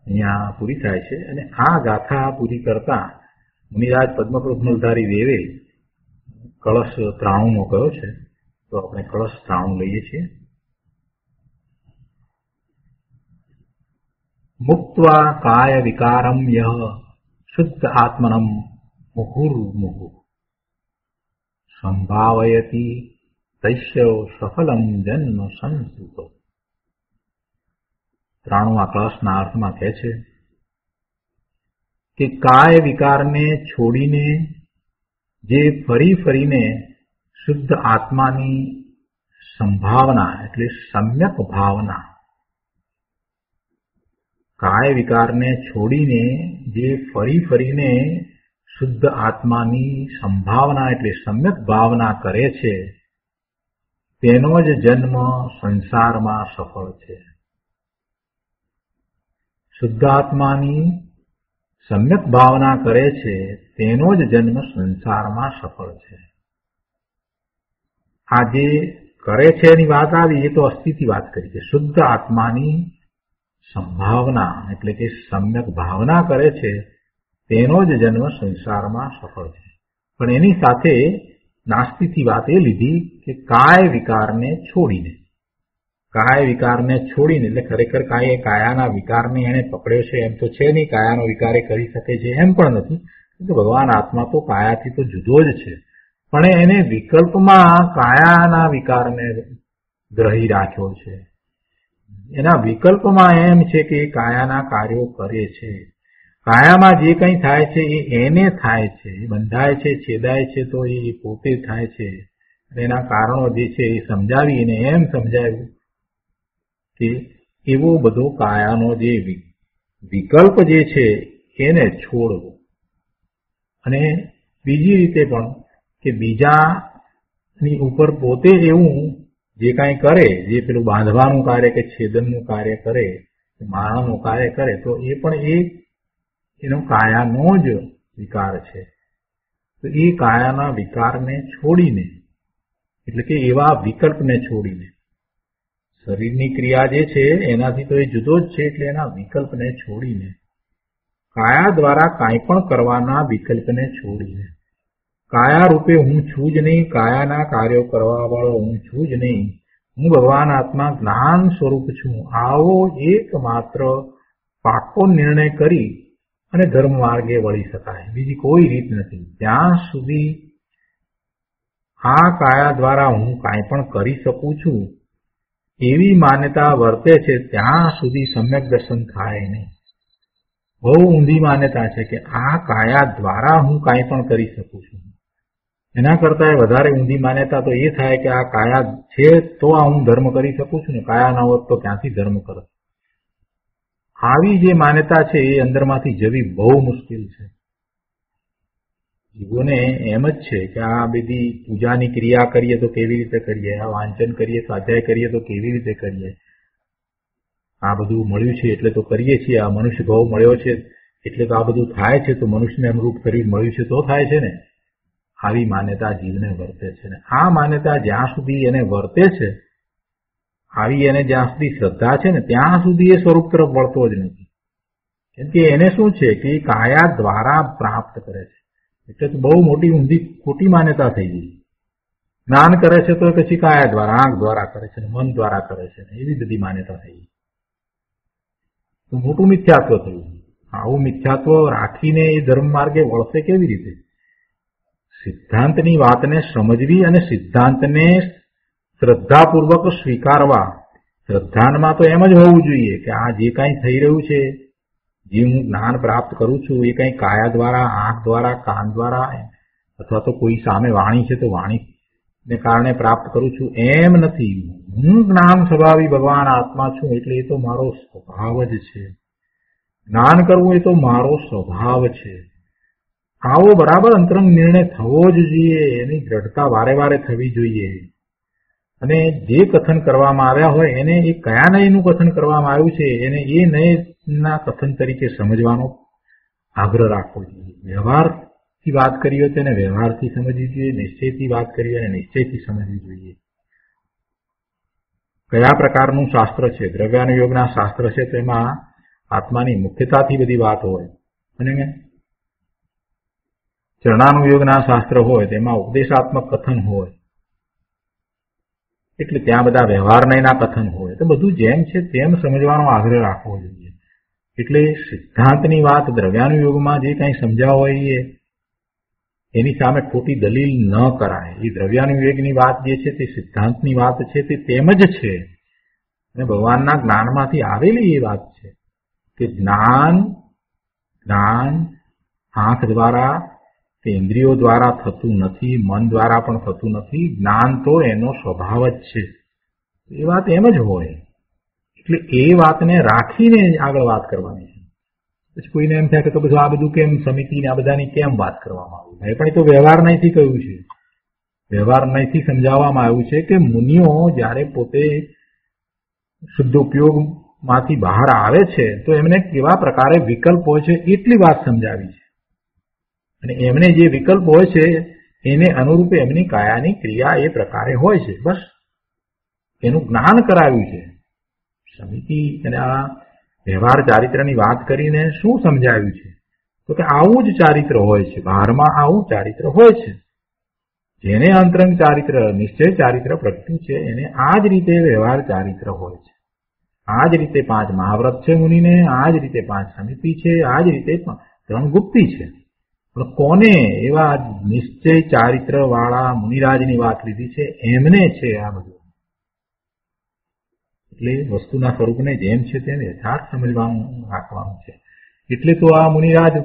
અહીંયા પૂરી થાય છે. અને આ ગાથા પૂરી કરતા મુનિરાજ પદ્મપ્રભુધારી દેવે કળશ 93મો કયો છે, તો આપણે કળશ 93 લઈએ છીએ. મુક્ત્વા કાય વિકારમ યહ શુદ્ધ આત્મનમ મુહુર્મુહુ સંભાવયતિ તસ્ય સફલમ જન્મ સંસ્કૃતો. 93મા કળશના અર્થમાં કહે છે કે કાય વિકારને છોડીને જે ફરી ફરીને શુદ્ધ આત્માની સંભાવના એટલે સમ્યક ભાવના, કાય વિકારને છોડીને જે ફરી ફરીને શુદ્ધ આત્માની સંભાવના એટલે સમ્યક ભાવના કરે છે, તેનો જ જન્મ સંસારમાં સફળ છે. શુદ્ધ આત્માની સમ્યક ભાવના કરે છે તેનો જ જન્મ સંસારમાં સફળ છે. આ જે કરે છે એની વાત આવી એ તો અસ્થિથી વાત કરી છે. શુદ્ધ આત્માની સંભાવના એટલે કે સમ્યક ભાવના કરે છે તેનો જ જન્મ સંસારમાં સફળ છે. પણ એની સાથે નાસ્તિથી વાત એ લીધી કે કાય વિકારને છોડીને એટલે ખરેખર કાયાના વિકારને એને પકડ્યો છે એમ તો છે નહીં, કાયાનો વિકાર એ કરી શકે છે એમ પણ નથી. ભગવાન આત્મા તો કાયાથી તો જુદો જ છે, પણ એને વિકલ્પમાં કાયાના વિકારને ગ્રહી રાખ્યો છે. એના વિકલ્પમાં એમ છે કે કાયાના કાર્યો કરે છે. કાયામાં જે કંઈ થાય છે એ એને થાય છે, બંધાય છે, છેદાય છે તો એ પોતે થાય છે. એના કારણો જે છે એ સમજાવીને એમ સમજાવ્યું કે એવો બધો કાયાનો જે વિકલ્પ જે છે એને છોડવો. અને બીજી રીતે પણ કે બીજાની ઉપર પોતે એવું જે કાંઈ કરે, જે પેલું બાંધવાનું કાર્ય કે છેદનનું કાર્ય કરે, મારણનું કાર્ય કરે, તો એ પણ એનો કાયાનો જ વિકાર છે. તો એ કાયાના વિકારને છોડીને એટલે કે એવા વિકલ્પને છોડીને, શરીરની ક્રિયા જે છે એનાથી તો એ જુદો જ છે, એટલે એના વિકલ્પને છોડીને, કાયા દ્વારા કાંઈ પણ કરવાના વિકલ્પને છોડીને, કાયા રૂપે હું છું જ નહીં, કાયાના કાર્યો કરવા વાળો હું છું જ નહીં, હું ભગવાન આત્મા જ્ઞાન સ્વરૂપ છું, આવો એકમાત્ર પાકો નિર્ણય કરી અને ધર્મ માર્ગે વળી શકાય. બીજી કોઈ રીત નથી. જ્યાં સુધી આ કાયા દ્વારા હું કાંઈ પણ કરી શકું છું એવી માન્યતા વર્તે છે ત્યાં સુધી સમ્યક દર્શન થાય નહીં. બહુ ઊંધી માન્યતા છે કે આ કાયા દ્વારા હું કાંઈ પણ કરી શકું છું. એના કરતા વધારે ઊંધી માન્યતા તો એ થાય કે આ કાયા છે તો આ હું ધર્મ કરી શકું છું ને, કાયા ન હોત તો ક્યાંથી ધર્મ કરે. આવી જે માન્યતા છે એ અંદરમાંથી જવી બહુ મુશ્કેલ છે. જીવોને એમ જ છે કે આ બધી પૂજાની ક્રિયા કરીએ તો કેવી રીતે કરીએ, આ વાંચન કરીએ, સ્વાધ્યાય કરીએ તો કેવી રીતે કરીએ, આ બધું મળ્યું છે એટલે તો કરીએ છીએ, આ મનુષ્ય ભાવ મળ્યો છે એટલે તો આ બધું થાય છે, તો મનુષ્યને અનુરૂપ શરીર મળ્યું છે તો થાય છે ને. આવી માન્યતા જીવને વર્તે છે ને આ માન્યતા જ્યાં સુધી એને વર્તે છે, આવી એને જ્યાં સુધી શ્રદ્ધા છે ને ત્યાં સુધી એ સ્વરૂપ તરફ વળતો જ નથી. કેમ કે એને શું છે કે કાયા દ્વારા પ્રાપ્ત કરે છે, એટલે તો બહુ મોટી ઊંધી ખોટી માન્યતા થઈ ગઈ. જ્ઞાન કરે છે તો પછી કાયા દ્વારા, આંખ દ્વારા કરે છે, મન દ્વારા કરે છે, એવી બધી માન્યતા થઈ ગઈ. તો મોટું મિથ્યાત્વ થયું. આવું મિથ્યાત્વ રાખીને એ ધર્મ માર્ગે વળશે કેવી રીતે? સિદ્ધાંતની વાતને સમજવી અને સિદ્ધાંતને શ્રદ્ધાપૂર્વક સ્વીકારવા. શ્રદ્ધાનમાં તો એમ જ હોવું જોઈએ કે આ જે કાંઈ થઈ રહ્યું છે, જે હું જ્ઞાન પ્રાપ્ત કરું છું એ કંઈ કાયા દ્વારા, આંખ દ્વારા, કાન દ્વારા અથવા તો કોઈ સામે વાણી છે તો વાણીને કારણે પ્રાપ્ત કરું છું એમ નથી. હું જ્ઞાન સ્વભાવી ભગવાન આત્મા છું એટલે એ તો મારો સ્વભાવ જ છે. જ્ઞાન કરવું એ તો મારો સ્વભાવ છે. આવો બરાબર અંતરંગ નિર્ણય થવો જ જોઈએ. એની દ્રઢતા વારે વારે થવી જોઈએ. અને જે કથન કરવામાં આવ્યા હોય એને એ કયા નયનું કથન કરવામાં આવ્યું છે એને એ નયના કથન તરીકે સમજવાનો આગ્રહ રાખવો જોઈએ. વ્યવહારથી વાત કરી હોય તેને વ્યવહારથી સમજવી જોઈએ, નિશ્ચયથી વાત કરી હોય અને નિશ્ચયથી સમજવી જોઈએ. કયા પ્રકારનું શાસ્ત્ર છે? દ્રવ્યાનુયોગના શાસ્ત્ર છે તો એમાં આત્માની મુખ્યતાથી બધી વાત હોય, અને ચરણાનુયોગના શાસ્ત્ર હોય તેમાં ઉપદેશાત્મક કથન હોય, એટલે ત્યાં બધા વ્યવહાર નયના કથન હોય. તો બધું જેમ છે તેમ સમજવાનો આગ્રહ રાખવો જોઈએ. એટલે સિદ્ધાંતની વાત દ્રવ્યાનુયોગમાં જે કંઈ સમજાવ હોય એની સામે ખોટી દલીલ ન કરાય. એ દ્રવ્યાનુયોગની વાત જે છે તે સિદ્ધાંતની વાત છે તે તેમ જ છે, અને ભગવાનના જ્ઞાનમાંથી આવેલી એ વાત છે કે જ્ઞાન આંખ દ્વારા કે ઇન્દ્રિયો દ્વારા થતું નથી, મન દ્વારા પણ થતું નથી. જ્ઞાન તો એનો સ્વભાવ જ છે. એ વાત એમ જ હોય. એટલે એ વાતને રાખીને આગળ વાત કરવાની છે. પછી કોઈને એમ થાય કે તો બધું આ બધું કેમ સમિતિને આ બધાની કેમ વાત કરવામાં આવી? પણ એ તો વ્યવહાર નયથી કહ્યું છે. વ્યવહાર નયથી સમજાવવામાં આવ્યું છે કે મુનિઓ જ્યારે પોતે શુદ્ધ ઉપયોગ માંથી બહાર આવે છે તો એમને કેવા પ્રકારે વિકલ્પ હોય છે એટલી વાત સમજાવી છે. અને એમને જે વિકલ્પ હોય છે એને અનુરૂપ એમની કાયાની ક્રિયા એ પ્રકારે હોય છે. બસ એનું જ્ઞાન કરાવ્યું છે. સમિતિ અને આ વ્યવહાર ચારિત્રની વાત કરીને શું સમજાવ્યું છે તો કે આવું જ ચારિત્ર હોય છે, બહારમાં આવું ચારિત્ર હોય છે. જેને અંતરંગ ચારિત્ર નિશ્ચય ચારિત્ર પ્રગટ્યું છે એને આ જ રીતે વ્યવહાર ચારિત્ર હોય છે. આ જ રીતે 5 મહાવ્રત છે મુનિને, આ જ રીતે 5 સમિતિ છે, આ જ રીતે 3 ગુપ્તિ છે. પણ કોને એવા નિશ્ચય ચારિત્ર વાળા મુનિરાજની વાત લીધી છે એમને છે આ બધું. એટલે વસ્તુના સ્વરૂપને જેમ છે તેમ યથાર્થ સમજવાનું રાખવાનું છે. એટલે તો આ મુનિરાજ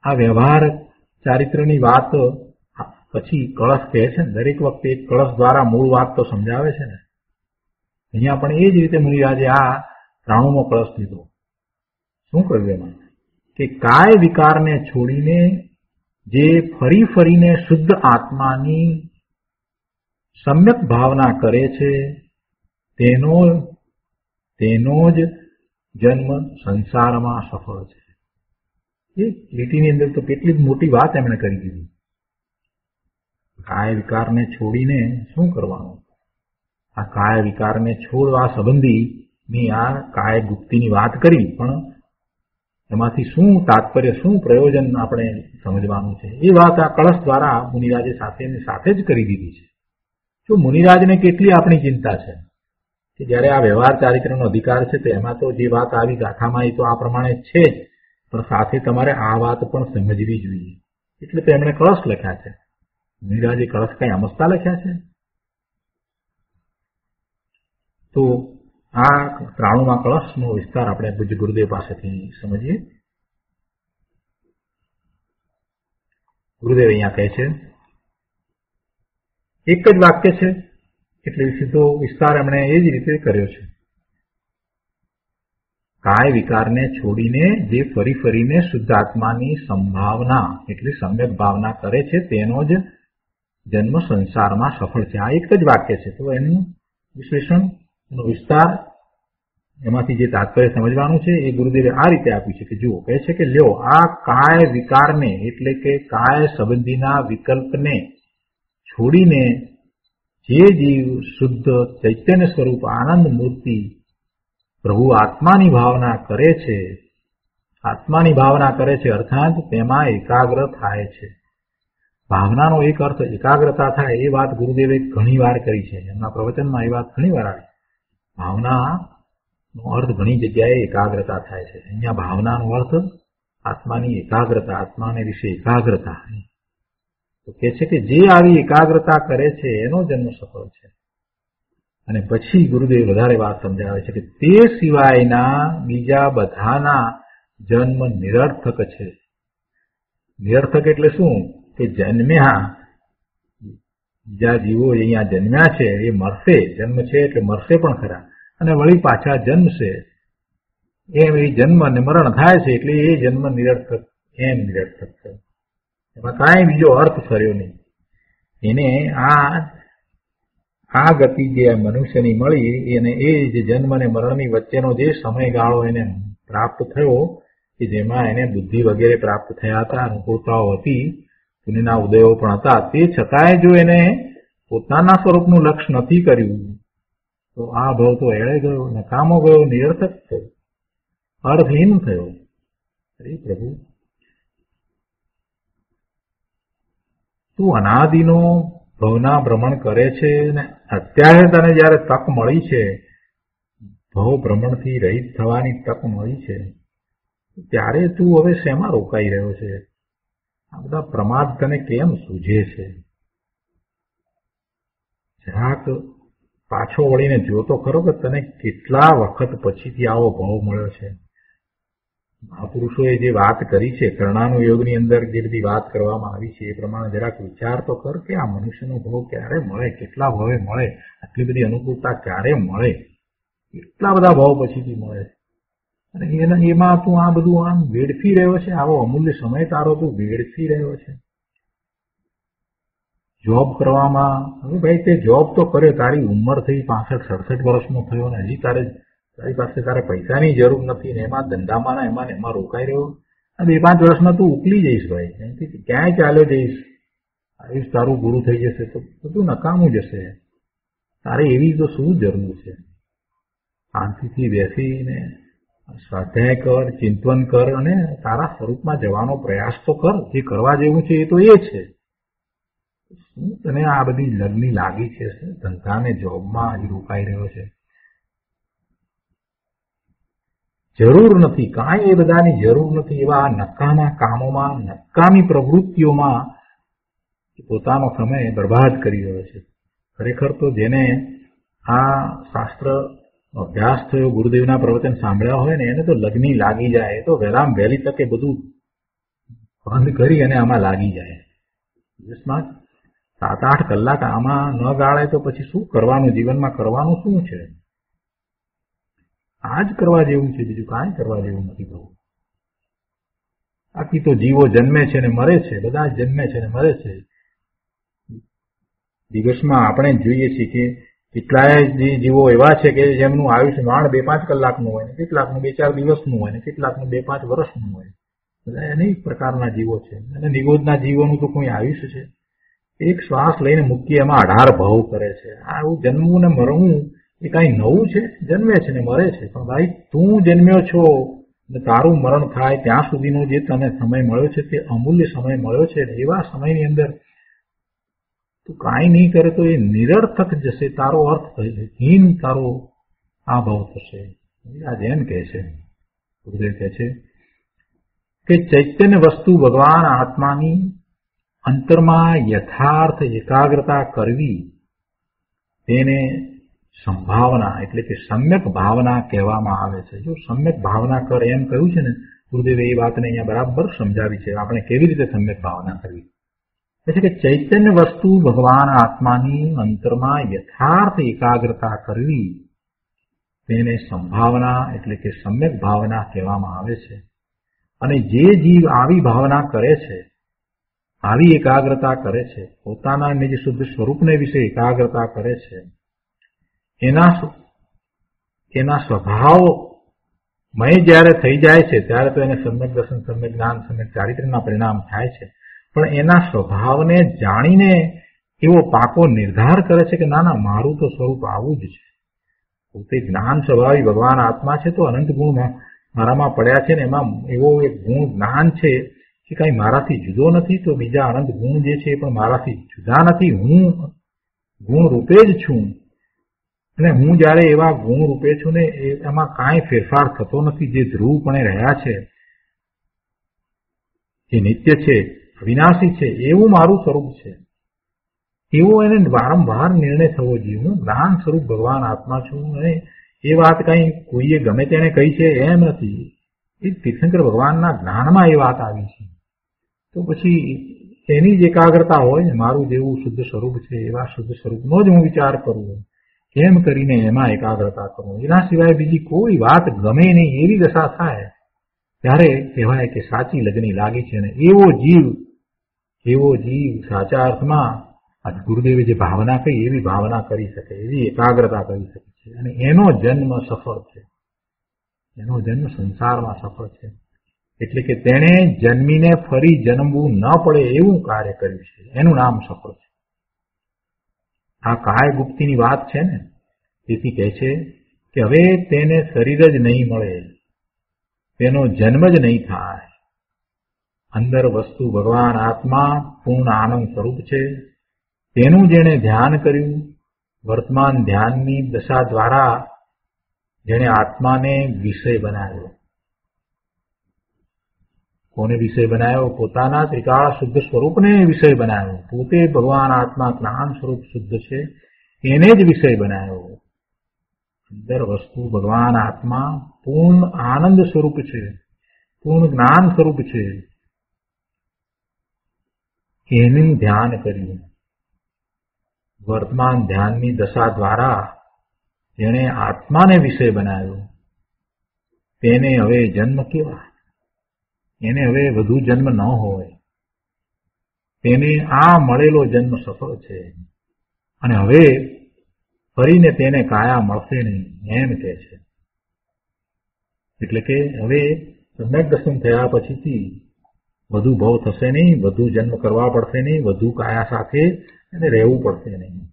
આ વ્યવહાર ચારિત્રની વાત પછી કળશ કહે છે ને, દરેક વખતે એક કળશ દ્વારા મૂળ વાત તો સમજાવે છે ને. અહીંયા પણ એ જ રીતે મુનિરાજે આ 93મો કળશ લીધો. શું કહ્યું એમાં કે કાય વિકારને છોડીને જે ફરી ફરીને શુદ્ધ આત્માની સમ્યક ભાવના કરે છે તેનો જ જન્મ સંસારમાં સફળ છે. એ લીટીની અંદર તો કેટલી મોટી વાત એમણે કરી દીધી. કાય વિકારને છોડીને શું કરવાનું? આ કાય વિકારને છોડવા સંબંધીની આ કાય ગુપ્તિની વાત કરી, પણ એમાંથી શું તાત્પર્ય, શું પ્રયોજન આપણે સમજવાનું છે એ વાત આ કળશ દ્વારા મુનિરાજે સાથે જ કરી દીધી છે. જો મુનિરાજને કેટલી આપણી ચિંતા છે કે જ્યારે આ વ્યવહાર ચારિત્રનો અધિકાર છે તો એમાં તો જે વાત આવી ગાથામાં એ તો આ પ્રમાણે છે જ, પણ સાથે તમારે આ વાત પણ સમજવી જોઈએ. એટલે તો એમણે કળશ લખ્યા છે. મુનિરાજે કળશ કઈ અમસ્તા લખ્યા છે? તો આ 93મા કળશનો વિસ્તાર આપણે પૂજ્ય ગુરુદેવ પાસેથી સમજીએ. ગુરુદેવ અહીંયા કહે છે, એક જ વાક્ય છે એટલે સીધો વિસ્તાર એમણે એ જ રીતે કર્યો છે. કાય વિકારને છોડીને જે ફરી ફરીને શુદ્ધ આત્માની સંભાવના એટલે સમ્યક ભાવના કરે છે તેનો જ જન્મ સંસારમાં સફળ છે. આ એક જ વાક્ય છે. તો એનું વિશ્લેષણ, એનો વિસ્તાર, એમાંથી જે તાત્પર્ય સમજવાનું છે એ ગુરુદેવે આ રીતે આપ્યું છે કે જુઓ, કહે છે કે લ્યો, આ કાય વિકારને એટલે કે કાય સંબંધીના વિકલ્પને છોડીને જે જીવ શુદ્ધ ચૈતન્ય સ્વરૂપ આનંદ મૂર્તિ પ્રભુ આત્માની ભાવના કરે છે, અર્થાત તેમાં એકાગ્ર થાય છે. ભાવનાનો એક અર્થ એકાગ્રતા થાય એ વાત ગુરુદેવે ઘણી વાર કરી છે. એમના પ્રવચનમાં એ વાત ઘણી વાર આવી. ભાવનાનો અર્થ ઘણી જગ્યાએ એકાગ્રતા થાય છે. અહીંયા ભાવનાનો અર્થ આત્માની એકાગ્રતા, આત્માને વિશે એકાગ્રતા. તો કે છે કે જે આવી એકાગ્રતા કરે છે એનો જન્મ સફળ છે. અને પછી ગુરુદેવ વધારે વાત સમજાવે છે કે તે સિવાયના બીજા બધાના જન્મ નિરર્થક છે. નિરર્થક એટલે શું? કે જન્મ્યા, બીજા જીવો અહીંયા જન્મ્યા છે એ મરશે, જન્મ છે એટલે મરશે પણ ખરા, અને વળી પાછા જન્મશે. એમ એ જન્મ અને મરણ થાય છે એટલે એ જન્મ નિરર્થક, એમ નિરર્થક છે. એમાં કાંઈ બીજો અર્થ કર્યો નહીં. એને આ ગતિ જે મનુષ્યની મળી અને એ જે જન્મ અને મરણની વચ્ચેનો જે સમયગાળો એને પ્રાપ્ત થયો કે જેમાં એને બુદ્ધિ વગેરે પ્રાપ્ત થયા હતા, અનુકૂળતાઓ હતી, પુણ્યના ઉદયો પણ હતા, તે છતાંય જો એને પોતાના સ્વરૂપનું લક્ષ્ય નથી કર્યું તો આ ભાવ તો એળે ગયો, નકામો ગયો, નિરર્થક થયો, અર્થહીન થયો. અરે પ્રભુ, તું અનાદિનો ભવના ભ્રમણ કરે છે ને અત્યારે તને જયારે તક મળી છે, ભવ ભ્રમણથી રહિત થવાની તક મળી છે, ત્યારે તું હવે શેમાં રોકાઈ રહ્યો છે? આ બધા પ્રમાદ તને કેમ સૂઝે છે? જરાક પાછો વળીને જોતો ખરો કે તને કેટલા વખત પછીથી આવો ભાવ મળ્યો છે. મહાપુરુષોએ જે વાત કરી છે, કર્ણાનું યોગની અંદર જે બધી વાત કરવામાં આવી છે એ પ્રમાણે જરાક વિચાર તો કર કે આ મનુષ્યનો ભાવ ક્યારે મળે, કેટલા ભાવે મળે, આટલી બધી અનુકૂળતા ક્યારે મળે, કેટલા બધા ભાવ પછીથી મળે, અને એમાં તું આ બધું આમ વેડફી રહ્યો છે. આવો અમૂલ્ય સમય તારો તું વેડફી રહ્યો છે જોબ કરવામાં. હવે ભાઈ, તે જોબ તો કર્યો, તારી ઉંમર થઈ 65-67 વર્ષનો થયો ને હજી તારે તારી પાસે તારે પૈસાની જરૂર નથી ને એમાં ધંધામાં ને એમાં રોકાઈ રહ્યો, 2-5 વર્ષમાં તું ઉકલી જઈશ ભાઈ, એનાથી ક્યાંય ચાલ્યો જઈશ, આયુષ તારું પૂરું થઈ જશે તો બધું નકામું જશે. તારે એવી તો શું જરૂર છે? શાંતિથી બેસીને સ્વાધ્યાય કર, ચિંતન કર અને તારા સ્વરૂપમાં જવાનો પ્રયાસ તો કર. જે કરવા જેવું છે એ તો એ છે. શું તને આ બધી લગ્ની લાગી છે? ધંધા ને જોબમાં હજી રોકાઈ રહ્યો છે? જરૂર નથી, કાંઈ એ બધાની જરૂર નથી. એવા નકામા કામોમાં, નકામી પ્રવૃત્તિઓમાં પોતાનો સમય બરબાદ કરી રહ્યો છે. ખરેખર તો જેને આ શાસ્ત્ર અભ્યાસ થયો, ગુરુદેવના પ્રવચન સાંભળ્યા હોય ને એને તો લગ્ની લાગી જાય. એ તો વહેલામાં વહેલી તકે બધું બંધ કરી અને આમાં લાગી જાય. દિવસમાં 7-8 કલાક આમાં ન ગાળે તો પછી શું કરવાનું? જીવનમાં કરવાનું શું છે? આ જ કરવા જેવું છે, બીજું કાંઈ કરવા જેવું નથી. બહુ બાકી તો જીવો જન્મે છે ને મરે છે, બધા જ જન્મે છે ને મરે છે. દિવસમાં આપણે જોઈએ છીએ કે કેટલાય જીવો એવા છે કે જેમનું આયુષ્ય માંડ 2-5 કલાકનું હોય ને કેટલાકનું 2-4 દિવસનું હોય ને કેટલાકનું 2-5 વર્ષનું હોય. બધા અનેક પ્રકારના જીવો છે. અને નિગોદના જીવોનું તો કોઈ આયુષ્ય છે? એક શ્વાસ લઈને મૂકીએ એમાં 18 ભાવ કરે છે. આવું જન્મવું ને મરવું એ કઈ નવું છે? જન્મે છે ને મરે છે. પણ ભાઈ તું જન્મ્યો છો ને તારું મરણ થાય ત્યાં સુધીનો જે તને સમય મળ્યો છે તે અમૂલ્ય સમય મળ્યો છે. એવા સમયની અંદર તું કાંઈ નહીં કરે તો એ નિરર્થક જશે. તારો અર્થ હીન તારો આ ભાવ થશે. આ જેમ કહે છે, ગુરુદેવ કહે છે કે ચૈતન્ય વસ્તુ ભગવાન આત્માની અંતરમાં યથાર્થ એકાગ્રતા કરવી તેને સંભાવના એટલે કે સમ્યક ભાવના કહેવામાં આવે છે. જો સમ્યક ભાવના કર એમ કહ્યું છે ને ગુરુદેવે એ વાતને અહીંયા બરાબર સમજાવી છે. આપણે કેવી રીતે સમ્યક ભાવના કરવી? એટલે કે ચૈતન્ય વસ્તુ ભગવાન આત્માની અંતરમાં યથાર્થ એકાગ્રતા કરવી તેને સંભાવના એટલે કે સમ્યક ભાવના કહેવામાં આવે છે. અને જે જીવ આવી ભાવના કરે છે, આવી એકાગ્રતા કરે છે, પોતાના નિજ શુદ્ધ સ્વરૂપને વિશે એકાગ્રતા કરે છે, એના સ્વભાવમય જ્યારે થઈ જાય છે ત્યારે તો એને સમ્યક દર્શન, સમ્યક જ્ઞાન, સમ્યક ચારિત્ર્યના પરિણામ થાય છે. પણ એના સ્વભાવને જાણીને એવો પાકો નિર્ધાર કરે છે કે ના ના મારું તો સ્વરૂપ આવું જ છે. પોતે જ્ઞાન સ્વભાવી ભગવાન આત્મા છે તો અનંત ગુણ મારામાં પડ્યા છે ને એમાં એવો એક ગુણ જ્ઞાન છે કે કઈ મારાથી જુદો નથી. તો બીજા અનંત ગુણ જે છે એ પણ મારાથી જુદા નથી. હું ગુણ રૂપે જ છું. અને હું જયારે એવા ગુણ રૂપે છું ને એમાં કાંઈ ફેરફાર થતો નથી. જે ધ્રુવપણે રહ્યા છે, જે નિત્ય છે, અવિનાશી છે, એવું મારું સ્વરૂપ છે. એવો એને વારંવાર નિર્ણય થવો જોઈએ. હું જ્ઞાન સ્વરૂપ ભગવાન આત્મા છું. અને એ વાત કઈ કોઈએ ગમે તેને કહી છે એમ નથી. એ તીર્થંકર ભગવાનના જ્ઞાનમાં એ વાત આવી છે. તો પછી એની જ એકાગ્રતા હોય ને મારું જેવું શુદ્ધ સ્વરૂપ છે એવા શુદ્ધ સ્વરૂપનો જ હું વિચાર કરું. કેમ કરીને એમાં એકાગ્રતા કરું. એના સિવાય બીજી કોઈ વાત ગમે નહીં એવી દશા થાય ત્યારે કહેવાય કે સાચી લગ્ની લાગી છે. અને એવો જીવ સાચા અર્થમાં ગુરુદેવે જે ભાવના કહી એવી ભાવના કરી શકે, એવી એકાગ્રતા કરી શકે છે. અને એનો જન્મ સફળ છે. એનો જન્મ સંસારમાં સફળ છે. એટલે કે તેણે જન્મીને ફરી જન્મવું ન પડે એવું કાર્ય કર્યું છે. એનું નામ સફળ છે. આ કાય ગુપ્તીની વાત છે ને, તેથી કહે છે કે હવે તેને શરીર જ નહીં મળે, તેનો જન્મ જ નહીં થાય. અંદર વસ્તુ ભગવાન આત્મા પૂર્ણ આનંદ સ્વરૂપ છે. તેનું જેણે ધ્યાન કર્યું, વર્તમાન ધ્યાનની દશા દ્વારા જેણે આત્માને વિષય બનાવ્યો. કોને વિષય બનાવ્યો? પોતાના ત્રિકાળ શુદ્ધ સ્વરૂપને વિષય બનાવ્યો. પોતે ભગવાન આત્મા જ્ઞાન સ્વરૂપ શુદ્ધ છે એને જ વિષય બનાવ્યો. અંદર વસ્તુ ભગવાન આત્મા પૂર્ણ આનંદ સ્વરૂપ છે, પૂર્ણ જ્ઞાન સ્વરૂપ છે. એનું ધ્યાન કર્યું. વર્તમાન ધ્યાનની દશા દ્વારા જેણે આત્માને વિષય બનાવ્યો તેને હવે જન્મ કેવા? એને હવે વધુ જન્મ ન હોય. તેને આ મળેલો જન્મ સફળ છે. અને હવે ફરીને તેને કાયા મળશે નહીં એમ કહે છે. એટલે કે હવે સમ્યક દર્શન થયા પછીથી વધુ ભવ થશે નહીં, વધુ જન્મ કરવા પડશે નહીં, વધુ કાયા સાથે અને રહેવું પડશે નહીં.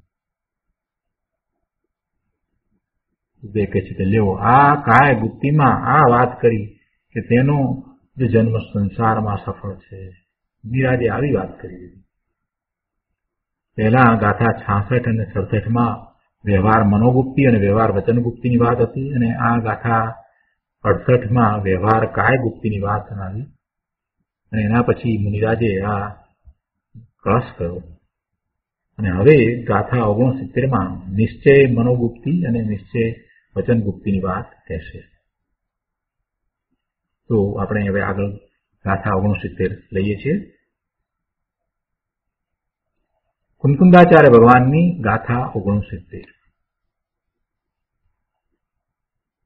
બે કહે છે કે લેવો આ કાય ગુપ્તિમાં આ વાત કરી કે તેનો જે જન્મ સંસારમાં સફળ છે. મીરાજે આવી વાત કરી દીધી. પહેલા ગાથા 66 અને 67 વ્યવહાર મનોગુપ્તિ અને વ્યવહાર વચનગુપ્તિની વાત હતી, અને આ ગાથા 68 વ્યવહાર કાય ગુપ્તિની વાત આવી. અને એના પછી મુનિરાજે આ ક્રસ કર્યો. અને હવે ગાથા 69 નિશ્ચય મનોગુપ્તિ અને નિશ્ચય વચનગુપ્તિની વાત કહેશે. તો આપણે હવે આગળ ગાથા 69 લઈએ છીએ. કુંકુંદાચાર્ય ભગવાનની ગાથા 69.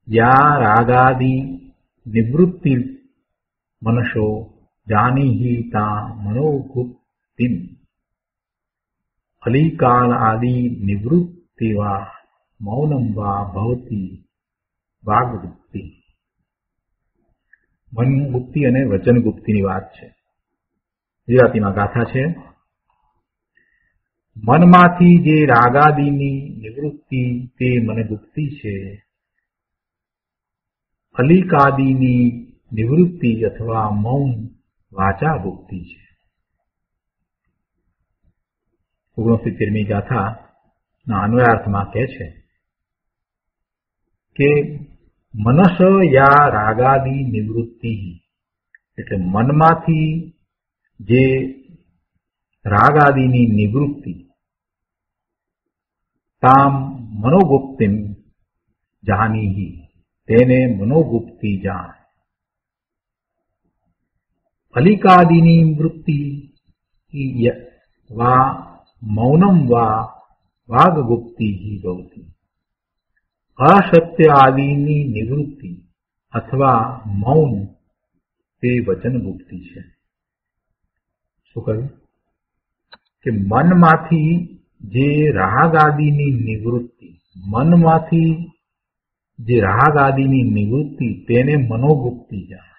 યા રાગાદિ નિવૃત્તિ મનસો જાનીહિ તા મનોગુપ્તિમ અલિકાલ આદિ નિવૃત્તિ વા મૌનમ વા ભવતી વાગગુપ્તિ. મનગુપ્તિ અને વચનગુપ્તિની વાત છે. ગુજરાતીમાં ગાથા છે. મનમાંથી જે રાગાદિની નિવૃત્તિ તે મનગુપ્તિ છે. અલિકાદિની નિવૃત્તિ અથવા મૌન વાચા ગુપ્તિ છે. 69મી ગાથા ના અન્વયાર્થમાં કહે છે કે મનસ યા રાગાદિ નિવૃત્તિ, એટલે મનમાંથી જે રાગાદિની નિવૃત્તિ તામ મનોગુપ્તિમ જાનીહિ, તેને મનોગુપ્તિ જાણ. અલિકાદિની વૃત્તિ વા મૌનમ વા વાગગુપ્તિ ભવતી. અસત્ય આદિની નિવૃત્તિ અથવા મૌન તે વચનગુપ્તિ છે. શું કહ્યું કે મનમાંથી જે રાગ આદિની નિવૃત્તિ, મનમાંથી જે રાગ આદિની નિવૃત્તિ તેને મનોગુપ્તિ જાણ.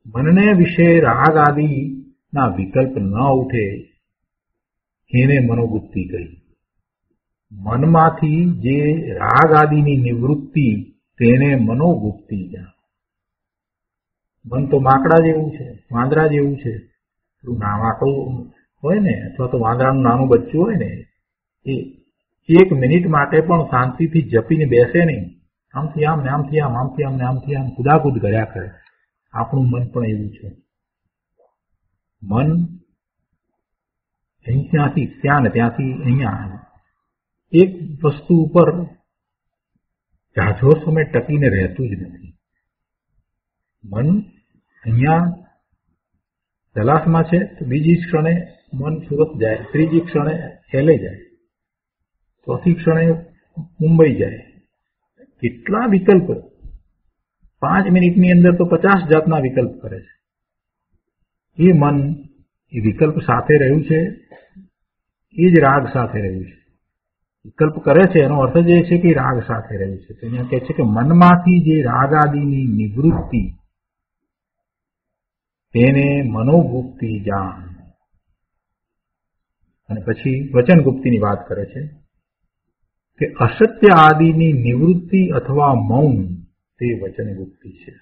મનને વિશે રાગ આદિના વિકલ્પ ન ઉઠે એને મનોગુપ્તિ કહી. મનમાંથી જે રાગ આદિની નિવૃત્તિ તેને મનોગુપ્તિ જાણ. મન તો માકડા જેવું છે, વાંદરા જેવું છે. વાંકડું હોય ને, અથવા તો વાંદરાનું નાનું બચ્ચું હોય ને, એ 1 મિનિટ માટે પણ શાંતિથી જપીને બેસે નહીં. આમથી આમ ને આમથી આમ, આમથી આમ ને આમથી આમ કુદાકુદ કર્યા કરે. આપણું મન પણ એવું છે. મન ત્યાંથી ત્યાં ને ત્યાંથી અહીંયા એક વસ્તુ ઉપર ઝાઝો સમય ટકીને રહેતું જ નથી. મન અહીંયા તલાશમાં છે તો બીજી ક્ષણે મન સુરત જાય, ત્રીજી ક્ષણે એલે જાય, ચોથી ક્ષણે મુંબઈ જાય. કેટલા વિકલ્પ! 5 મિનિટની અંદર તો 50 જાતના વિકલ્પ કરે છે. એ મન એ વિકલ્પ સાથે રહ્યું છે, એ જ રાગ સાથે રહ્યું છે. વિકલ્પ કરે છે એનો અર્થ જ એ છે કે રાગ સાથે રહ્યું છે. અહીંયા કહે છે કે મનમાંથી જે રાગ આદિની નિવૃત્તિ તેને મનોગુપ્તિ જાણ. અને પછી વચનગુપ્તિની વાત કરે છે કે અસત્ય આદિની નિવૃત્તિ અથવા મૌન તે વચનગુપ્તિ છે.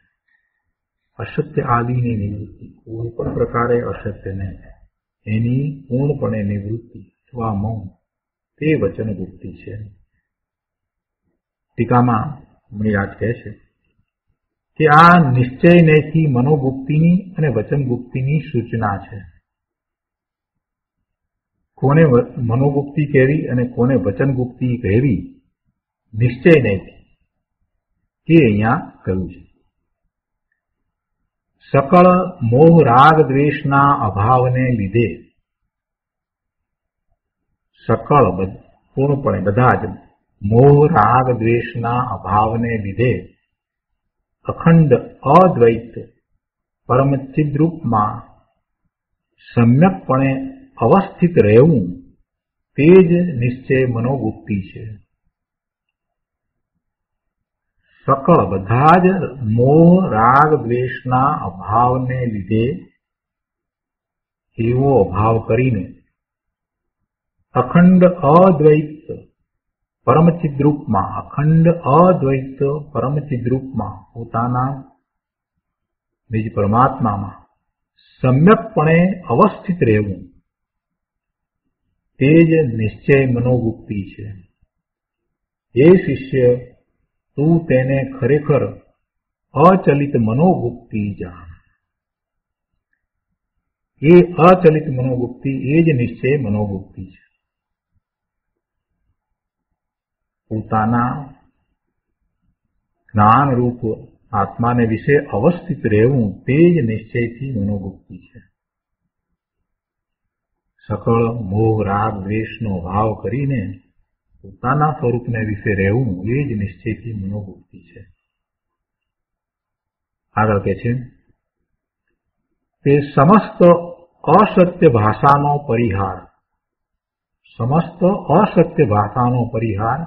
અસત્ય આદિની નિવૃત્તિ, કોઈ પણ પ્રકારે અસત્ય નહીં, એની પૂર્ણપણે નિવૃત્તિ અથવા મૌન તે વચનગુપ્તિ છે. ટીકામાં મુનિરાજ કહે છે કે આ નિશ્ચયથી મનોગુપ્તિની અને વચનગુપ્તિની સૂચના છે. કોને મનોગુપ્તિ કહેવી અને કોને વચનગુપ્તિ કહેવી નિશ્ચય નહીં એ અહીંયા કહ્યું છે. સકળ મોહ રાગ દ્વેષના અભાવને લીધે, સકળ પૂર્ણપણે બધા જ મોહ રાગ દ્વેષના અભાવને લીધે અખંડ અદ્વૈત પરમચિદ્રૂપમાં સમ્યકપણે અવસ્થિત રહેવું તે જ નિશ્ચય મનોગુપ્તિ છે. સકળ બધા જ મોહ રાગ દ્વેષના અભાવને લીધે એવો અભાવ કરીને અખંડ અદ્વૈત પરમચિદ્રૂપમાં અખંડ અદ્વૈત પરમચિદ્રૂપમાં પોતાના નિજ પરમાત્મામાં સમ્યકપણે અવસ્થિત રહેવું તે જ નિશ્ચય મનોગુપ્તિ છે. એ શિષ્ય તું તેને ખરેખર અચલિત મનોગુપ્તિ જાણ. એ અચલિત મનોગુપ્તિ એ જ નિશ્ચય મનોગુપ્તિ છે. પોતાના જ્ઞાનરૂપ આત્માને વિશે અવસ્થિત રહેવું તે જ નિશ્ચયથી મનોગુપ્તિ છે. સકળ મોહ રાગ દ્વેષનો ભાવ કરીને પોતાના સ્વરૂપને વિશે રહેવું એ જ નિશ્ચયથી મનોગુપ્તિ છે. આગળ કે છે તે સમસ્ત અસત્ય ભાષાનો પરિહાર, સમસ્ત અસત્ય ભાષાનો પરિહાર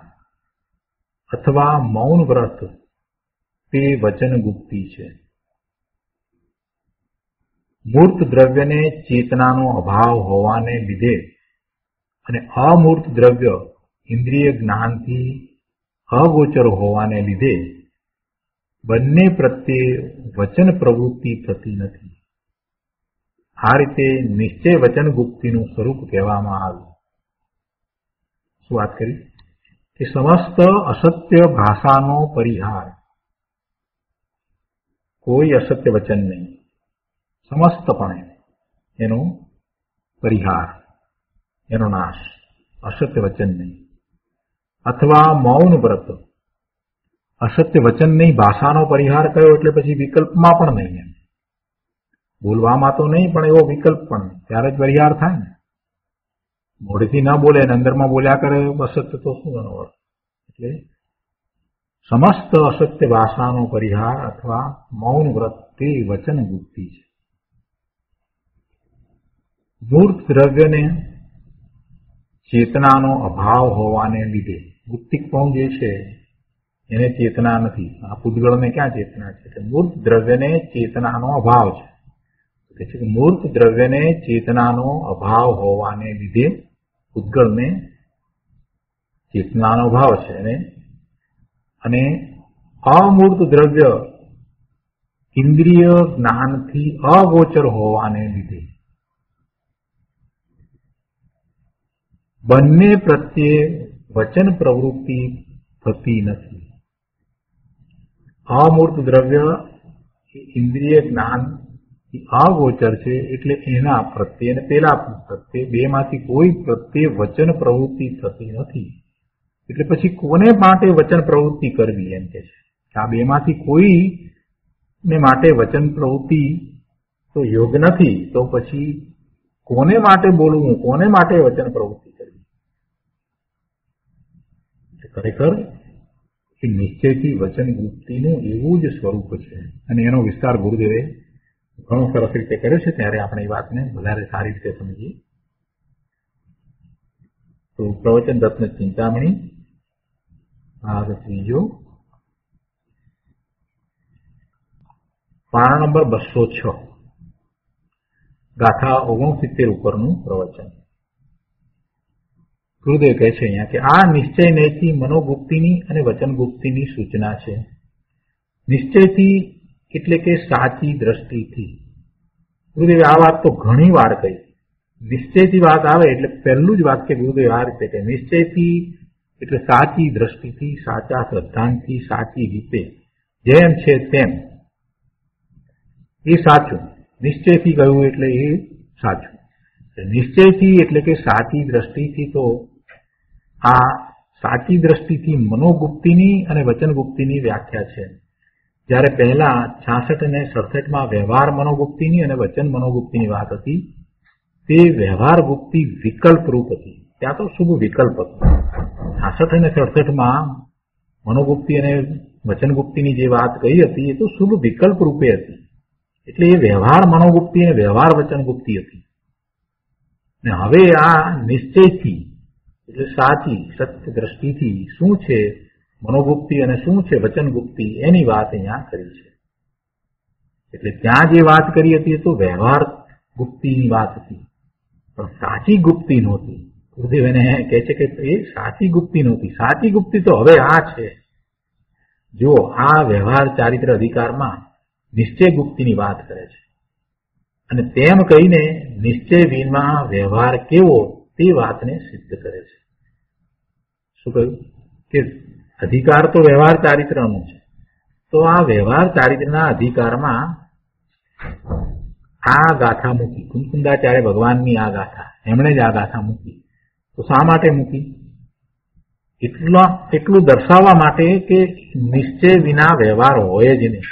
અથવા મૌન વ્રત તે વચન ગુપ્તિ છે. મૂર્ત દ્રવ્યને ચેતનાનો અભાવ હોવાને લીધે અને અમૂર્ત દ્રવ્ય ઇન્દ્રિય જ્ઞાનથી અગોચર હોવાને લીધે બંને પ્રત્યે વચન પ્રવૃત્તિ થતી નથી. આ રીતે નિશ્ચય વચન ગુપ્તિનું સ્વરૂપ કહેવામાં આવ્યું. શું વાત કરી કે સમસ્ત અસત્ય ભાષાનો પરિહાર, કોઈ અસત્ય વચન નહીં, સમસ્તપણે એનો પરિહાર, એનો નાશ, અસત્ય વચન નહીં. અથવા મૌન વ્રત, અસત્ય વચન નહીં, ભાષાનો પરિહાર કયો એટલે પછી વિકલ્પમાં પણ નહીં, એમ બોલવામાં તો નહીં પણ એવો વિકલ્પ પણ નહીં, ત્યારે જ પરિહાર થાય ને. મોઢેથી ન બોલે ને અંદરમાં બોલ્યા કરે અસત્ય તો શું એનો અર્થ? એટલે સમસ્ત અસત્ય ભાષાનો પરિહાર અથવા મૌન વ્રત તે વચન ગુપ્તિ છે. મૂર્ત દ્રવ્યને ચેતનાનો અભાવ હોવાને લીધે, ગુપ્તિકપણું જે છે એને ચેતના નથી. આ પૂતગળને ક્યાં ચેતના છે? કે મૂર્ત દ્રવ્યને ચેતનાનો અભાવ છે. કે મૂર્ત દ્રવ્યને ચેતનાનો અભાવ હોવાને લીધે પૂતગળને ચેતનાનો અભાવ છે. અને અમૂર્ત દ્રવ્ય ઇન્દ્રિય જ્ઞાનથી અગોચર હોવાને લીધે બંને પ્રત્યે વચન પ્રવૃત્તિ થતી નથી. અમૂર્ત દ્રવ્ય ઇન્દ્રિય જ્ઞાન અગોચર છે એટલે એના પ્રત્યે અને પેલા પ્રત્યે બેમાંથી કોઈ પ્રત્યે વચન પ્રવૃત્તિ થતી નથી. એટલે પછી કોને માટે વચન પ્રવૃત્તિ કરવી એમ કે છે. આ બેમાંથી કોઈ ને માટે વચન પ્રવૃત્તિ તો યોગ નથી, તો પછી કોને માટે બોલવું, કોને માટે વચન પ્રવૃત્તિ કરવી? ખરેખર એ નિશ્ચયથી વચન ગુપ્તિનું એવું જ સ્વરૂપ છે. અને એનો વિસ્તાર ગુરુદેવે ઘણો સરસ રીતે કર્યો છે. ત્યારે આપણે એ વાતને વધારે સારી રીતે સમજીએ. તો પ્રવચન રત્ન ચિંતામણી ભાગ ત્રીજો, પાના નંબર 206, ગાથા 69 ઉપરનું પ્રવચન. ગુરુદેવ કહે છે અહીંયા કે આ નિશ્ચય નયથી મનોગુપ્તિની અને વચન ગુપ્તિની સૂચના છે. નિશ્ચયથી એટલે કે સાચી દ્રષ્ટિથી. ગુરુદેવે આ વાત તો ઘણી વાર કહી. નિશ્ચયથી વાત આવે એટલે પહેલું જ વાક્ય ગુરુદેવ આ રીતે કહે, નિશ્ચયથી એટલે સાચી દ્રષ્ટિથી, સાચા શ્રદ્ધાંતથી, સાચી રીતે, જેમ છે તેમ. એ સાચું. નિશ્ચયથી કહ્યું એટલે એ સાચું. નિશ્ચયથી એટલે કે સાચી દ્રષ્ટિથી. તો આ સાચી દ્રષ્ટિથી મનોગુપ્તિની અને વચન ગુપ્તિની વ્યાખ્યા છે. જ્યારે પહેલા 66 અને 67 વ્યવહાર મનોગુપ્તિની અને વચન મનોગુપ્તિની વાત હતી, તે વ્યવહાર ગુપ્તિ વિકલ્પ રૂપ હતી. ત્યાં તો શુભ વિકલ્પ હતો. 66 અને 67 મનોગુપ્તિ અને વચન ગુપ્તિની જે વાત કહી હતી એ તો શુભ વિકલ્પ રૂપે હતી. એટલે એ વ્યવહાર મનોગુપ્તિ અને વ્યવહાર વચન ગુપ્તિ હતી. ને હવે આ નિશ્ચયથી એટલે સાચી સત્ય દ્રષ્ટિથી શું છે મનોગુપ્તિ અને શું છે વચનગુપ્તિ એની વાત અહીંયા કરી છે. એટલે ત્યાં જે વાત કરી હતી એ તો વ્યવહાર ગુપ્તિની વાત હતી, પણ સાચી ગુપ્તિ નહોતી. ગુરુદેવ એને કહે છે કે એ સાચી ગુપ્તિ નહોતી. સાચી ગુપ્તિ તો હવે આ છે. જો આ વ્યવહાર ચારિત્ર અધિકારમાં નિશ્ચય ગુપ્તિની વાત કરે છે અને તેમ કહીને નિશ્ચય વિના વ્યવહાર કેવો તે વાતને સિદ્ધ કરે છે. શું કહ્યું કે અધિકાર તો વ્યવહાર ચારિત્રનો છે, તો આ વ્યવહાર ચારિત્રના અધિકારમાં આ ગાથા મૂકી, કુંકુંદાચાર્ય ભગવાનની આ ગાથા, એમણે જ આ ગાથા મૂકી. તો શા માટે મૂકી? એટલું દર્શાવવા માટે કે નિશ્ચય વિના વ્યવહાર હોય જ નહીં.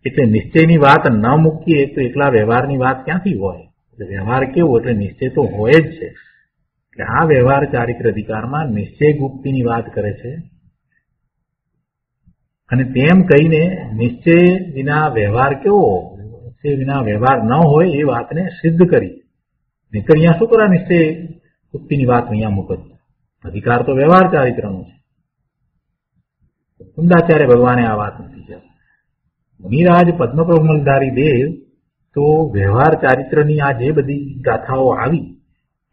એટલે નિશ્ચયની વાત ન મૂકીએ તો એકલા વ્યવહારની વાત ક્યાંથી હોય? એટલે વ્યવહાર કેવો એટલે નિશ્ચય તો હોય જ છે. એટલે આ વ્યવહાર ચારિત્ર અધિકારમાં નિશ્ચય ગુપ્તિની વાત કરે છે અને તેમ કહીને નિશ્ચય વિના વ્યવહાર કેવો, નિશ્ચય વિના વ્યવહાર ન હોય એ વાતને સિદ્ધ કરી. નહીતર અહીંયા શું કરવા નિશ્ચય ગુપ્તિની વાત અહીંયા મૂકે? અધિકાર તો વ્યવહાર ચારિત્રનો છે. કુંદાચાર્ય ભગવાને આ વાત મૂકી છે. મુનિરાજ પદ્મપ્રમલધારી દેવ તો વ્યવહાર ચારિત્રની આ જે બધી ગાથાઓ આવી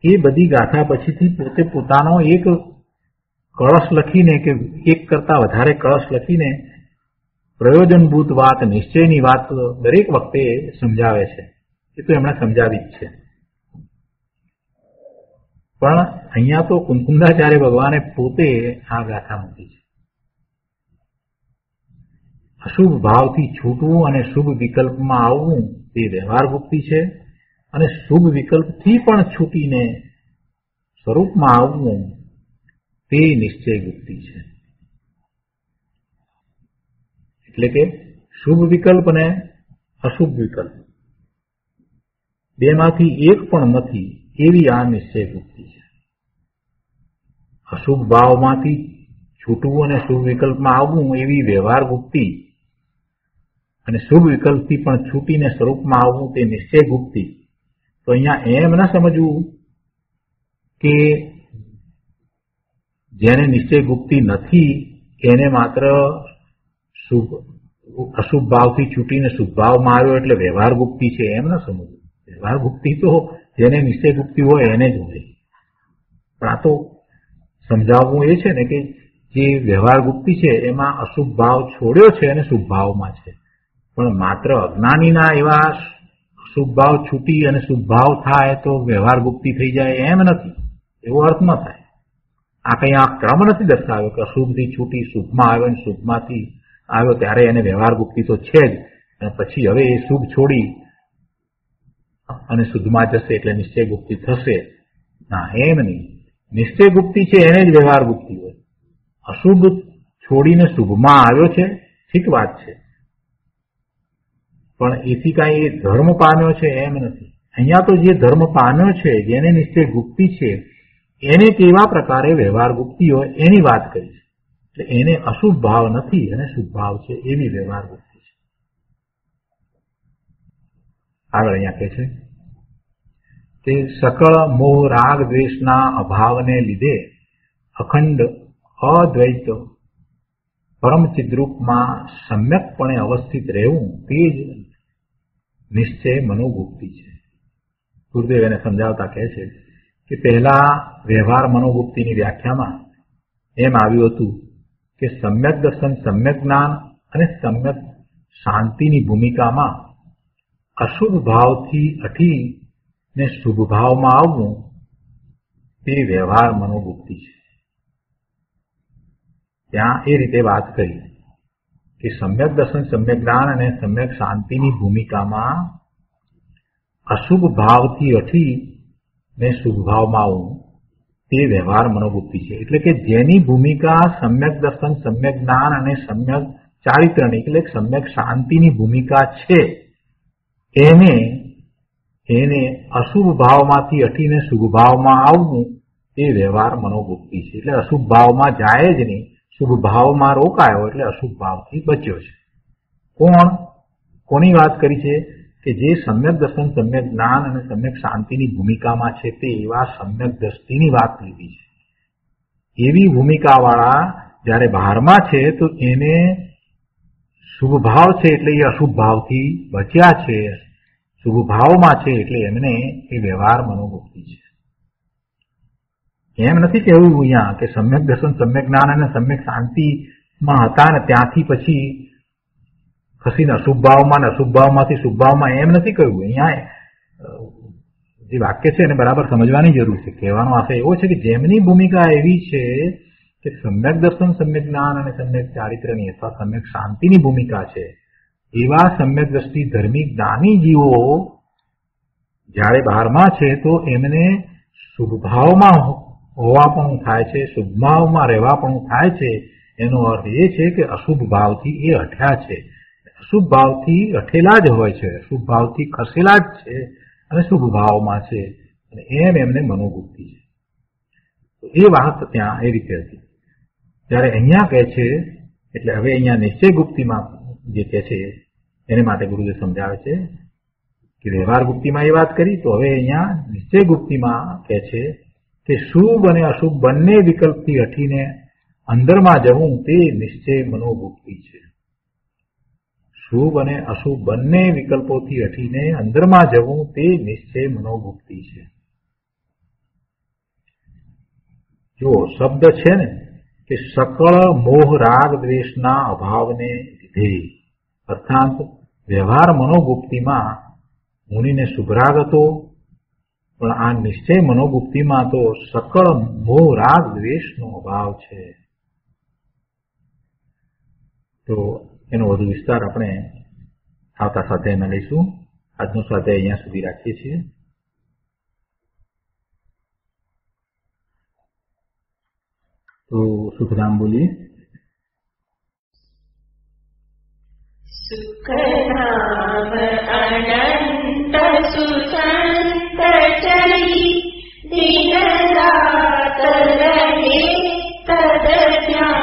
એ બધી ગાથા પછીથી પોતે પોતાનો એક કળશ લખીને કે એક કરતા વધારે કળશ લખીને પ્રયોજનભૂત વાત, નિશ્ચયની વાત દરેક વખતે સમજાવે છે. એ તો એમણે સમજાવી જ છે. પણ અહીંયા તો કુંકુંદાચાર્ય ભગવાને પોતે આ ગાથા મૂકી છે. અશુભ ભાવથી છૂટવું અને શુભ વિકલ્પમાં આવવું તે વ્યવહાર ગુપ્તિ છે, અને શુભ વિકલ્પથી પણ છૂટીને સ્વરૂપમાં આવવું તે નિશ્ચય ગુપ્તિ છે. એટલે કે શુભ વિકલ્પ અને અશુભ વિકલ્પ બેમાંથી એક પણ નથી એવી આ નિશ્ચય ગુપ્તિ છે. અશુભ ભાવમાંથી છૂટવું અને શુભ વિકલ્પમાં આવવું એવી વ્યવહાર ગુપ્તિ, અને શુભ વિકલ્પથી પણ છૂટીને સ્વરૂપમાં આવવું તે નિશ્ચય ગુપ્તિ. તો અહીંયા એમ ન સમજવું કે જેને નિશ્ચય ગુપ્તિ નથી એને માત્ર અશુભ ભાવથી છૂટીને શુભ ભાવમાં આવ્યો એટલે વ્યવહાર ગુપ્તિ છે, એમ ન સમજવું. વ્યવહાર ગુપ્તિ તો જેને નિશ્ચય ગુપ્તિ હોય એને જ હોય. પણ આ તો સમજાવવું એ છે ને કે જે વ્યવહાર ગુપ્તિ છે એમાં અશુભ ભાવ છોડ્યો છે અને શુભ ભાવમાં છે. પણ માત્ર અજ્ઞાનીના એવા શુભ ભાવ છૂટી અને શુભ ભાવ થાય તો વ્યવહાર ગુપ્તિ થઈ જાય એમ નથી, એવો અર્થ ન થાય. આ કઈ આ ક્રમ નથી દર્શાવ્યો કે અશુભથી છૂટી શુભમાં આવ્યો અને શુભમાંથી આવ્યો ત્યારે એને વ્યવહાર ગુપ્તિ તો છે જ, અને પછી હવે એ શુભ છોડી અને શુદ્ધમાં જશે એટલે નિશ્ચય ગુપ્તિ થશે. ના, એમ નહીં. નિશ્ચય ગુપ્તિ છે એને જ વ્યવહાર ગુપ્તિ હોય. અશુભ છોડીને શુભમાં આવ્યો છે, ઠીક વાત છે, પણ એથી કાંઈ એ ધર્મ પામ્યો છે એમ નથી. અહીંયા તો જે ધર્મ પામ્યો છે, જેને નિશ્ચય ગુપ્તિ છે, એને કેવા પ્રકારે વ્યવહાર ગુપ્તિ હોય એની વાત કરી છે. એટલે એને અશુભ ભાવ નથી અને શુભ ભાવ છે એવી વ્યવહાર ગુપ્તિ છે. આગળ અહીંયા કહે છે કે સકળ મોહ રાગ દ્વેષના અભાવને લીધે અખંડ અદ્વૈત પરમ ચિદ્રૂપમાં સમ્યકપણે અવસ્થિત રહેવું તે જ નિશ્ચય મનોગુપ્તિ છે. ગુરુદેવ એને સમજાવતા કહે છે કે પહેલા વ્યવહાર મનોગુપ્તિની વ્યાખ્યામાં એમ આવ્યું હતું કે સમ્યક દર્શન, સમ્યક જ્ઞાન અને સમ્યક શાંતિની ભૂમિકામાં અશુભ ભાવથી અઠી ને શુભ ભાવમાં આવવું તે વ્યવહાર મનોગુપ્તિ છે. ત્યાં એ રીતે વાત કરી કે સમ્યક દર્શન, સમ્યક જ્ઞાન અને સમ્યક શાંતિની ભૂમિકામાં અશુભ ભાવથી અઠી ને શુભ ભાવમાં આવવું તે વ્યવહાર મનોગુપ્તિ છે. એટલે કે જેની ભૂમિકા સમ્યક દર્શન, સમ્યક જ્ઞાન અને સમ્યક ચારિત્રની એટલે સમ્યક શાંતિની ભૂમિકા છે, એને અશુભ ભાવમાંથી અઠીને શુભ ભાવમાં આવવું એ વ્યવહાર મનોગુપ્તિ છે. એટલે અશુભ ભાવમાં જાય જ નહીં, શુભ ભાવમાં રોકાયો એટલે અશુભ ભાવથી બચ્યો છે. કોની વાત કરી છે? કે જે સમ્યક દર્શન, સમ્યક જ્ઞાન અને સમ્યક શાંતિની ભૂમિકામાં છે તે એવા સમ્યક દ્રષ્ટિની વાત લીધી છે. એવી ભૂમિકાવાળા જ્યારે બહારમાં છે તો એને શુભ ભાવ છે એટલે એ અશુભ ભાવથી બચ્યા છે, શુભ ભાવમાં છે એટલે એમને એ વ્યવહાર મનોવૃત્તિ છે. એમ નથી કહેવું અહીંયા કે સમ્યક દર્શન, સમ્યક જ્ઞાન અને સમ્યક શાંતિમાં હતા ને ત્યાંથી પછી ખસીને અશુભ ભાવમાં ને અશુભ ભાવમાંથી શુભ ભાવમાં, એમ નથી કહ્યું. અહીંયા જે વાક્ય છે એને બરાબર સમજવાની જરૂર છે. કહેવાનો આશય એવો છે કે જેમની ભૂમિકા એવી છે કે સમ્યક દર્શન, સમ્યક જ્ઞાન અને સમ્યક ચારિત્ર્યની અથવા સમ્યક શાંતિની ભૂમિકા છે, એવા સમ્યક દ્રષ્ટિ ધર્મી જ્ઞાની જીવો જ્યારે બહારમાં છે તો એમને શુભ ભાવમાં હોવાપણું થાય છે, શુભ ભાવમાં રહેવાપણું થાય છે. એનો અર્થ એ છે કે અશુભ ભાવથી એ હઠ્યા છે, અશુભ ભાવથી હઠેલા જ હોય છે, અશુભ ભાવથી ખસેલા જ છે અને શુભ ભાવમાં છે. અને એમ એમને મનોવૃત્તિ છે. એ વાત ત્યાં એ રીતે હતી. ત્યારે અહીંયા કહે છે એટલે હવે અહીંયા નિશ્ચય ગુપ્તિમાં જે કહે છે એને માટે ગુરુદેવ સમજાવે છે કે વ્યવહાર ગુપ્તિમાં એ વાત કરી, તો હવે અહીંયા નિશ્ચય ગુપ્તિમાં કહે છે કે શુભ અને અશુભ બંને વિકલ્પથી હટીને અંદરમાં જવું તે નિશ્ચય મનોવૃત્તિ છે. શુભ અને અશુભ બંને વિકલ્પોથી હટીને અંદરમાં જવું તે નિશ્ચય મનોવૃત્તિ છે. જો શબ્દ છે ને કે સકળ મોહ રાગ દ્વેષના અભાવને લીધે, અર્થાત વ્યવહાર મનોગુપ્તિમાં મુનિને શુભરાગ હતો, પણ આ નિશ્ચય મનોગુપ્તિમાં તો સકળ મોહ રાગ દ્વેષનો અભાવ છે. તો એનો વધુ વિસ્તાર આપણે આવતા સ્વાધ્યાયમાં લઈશું. આજનો સ્વાધ્યાય અહીંયા સુધી રાખીએ છીએ. तो सुखधाम बोलिए. सुखधाम अनंत सुसंत चली दिन रात रहे तद ज्ञान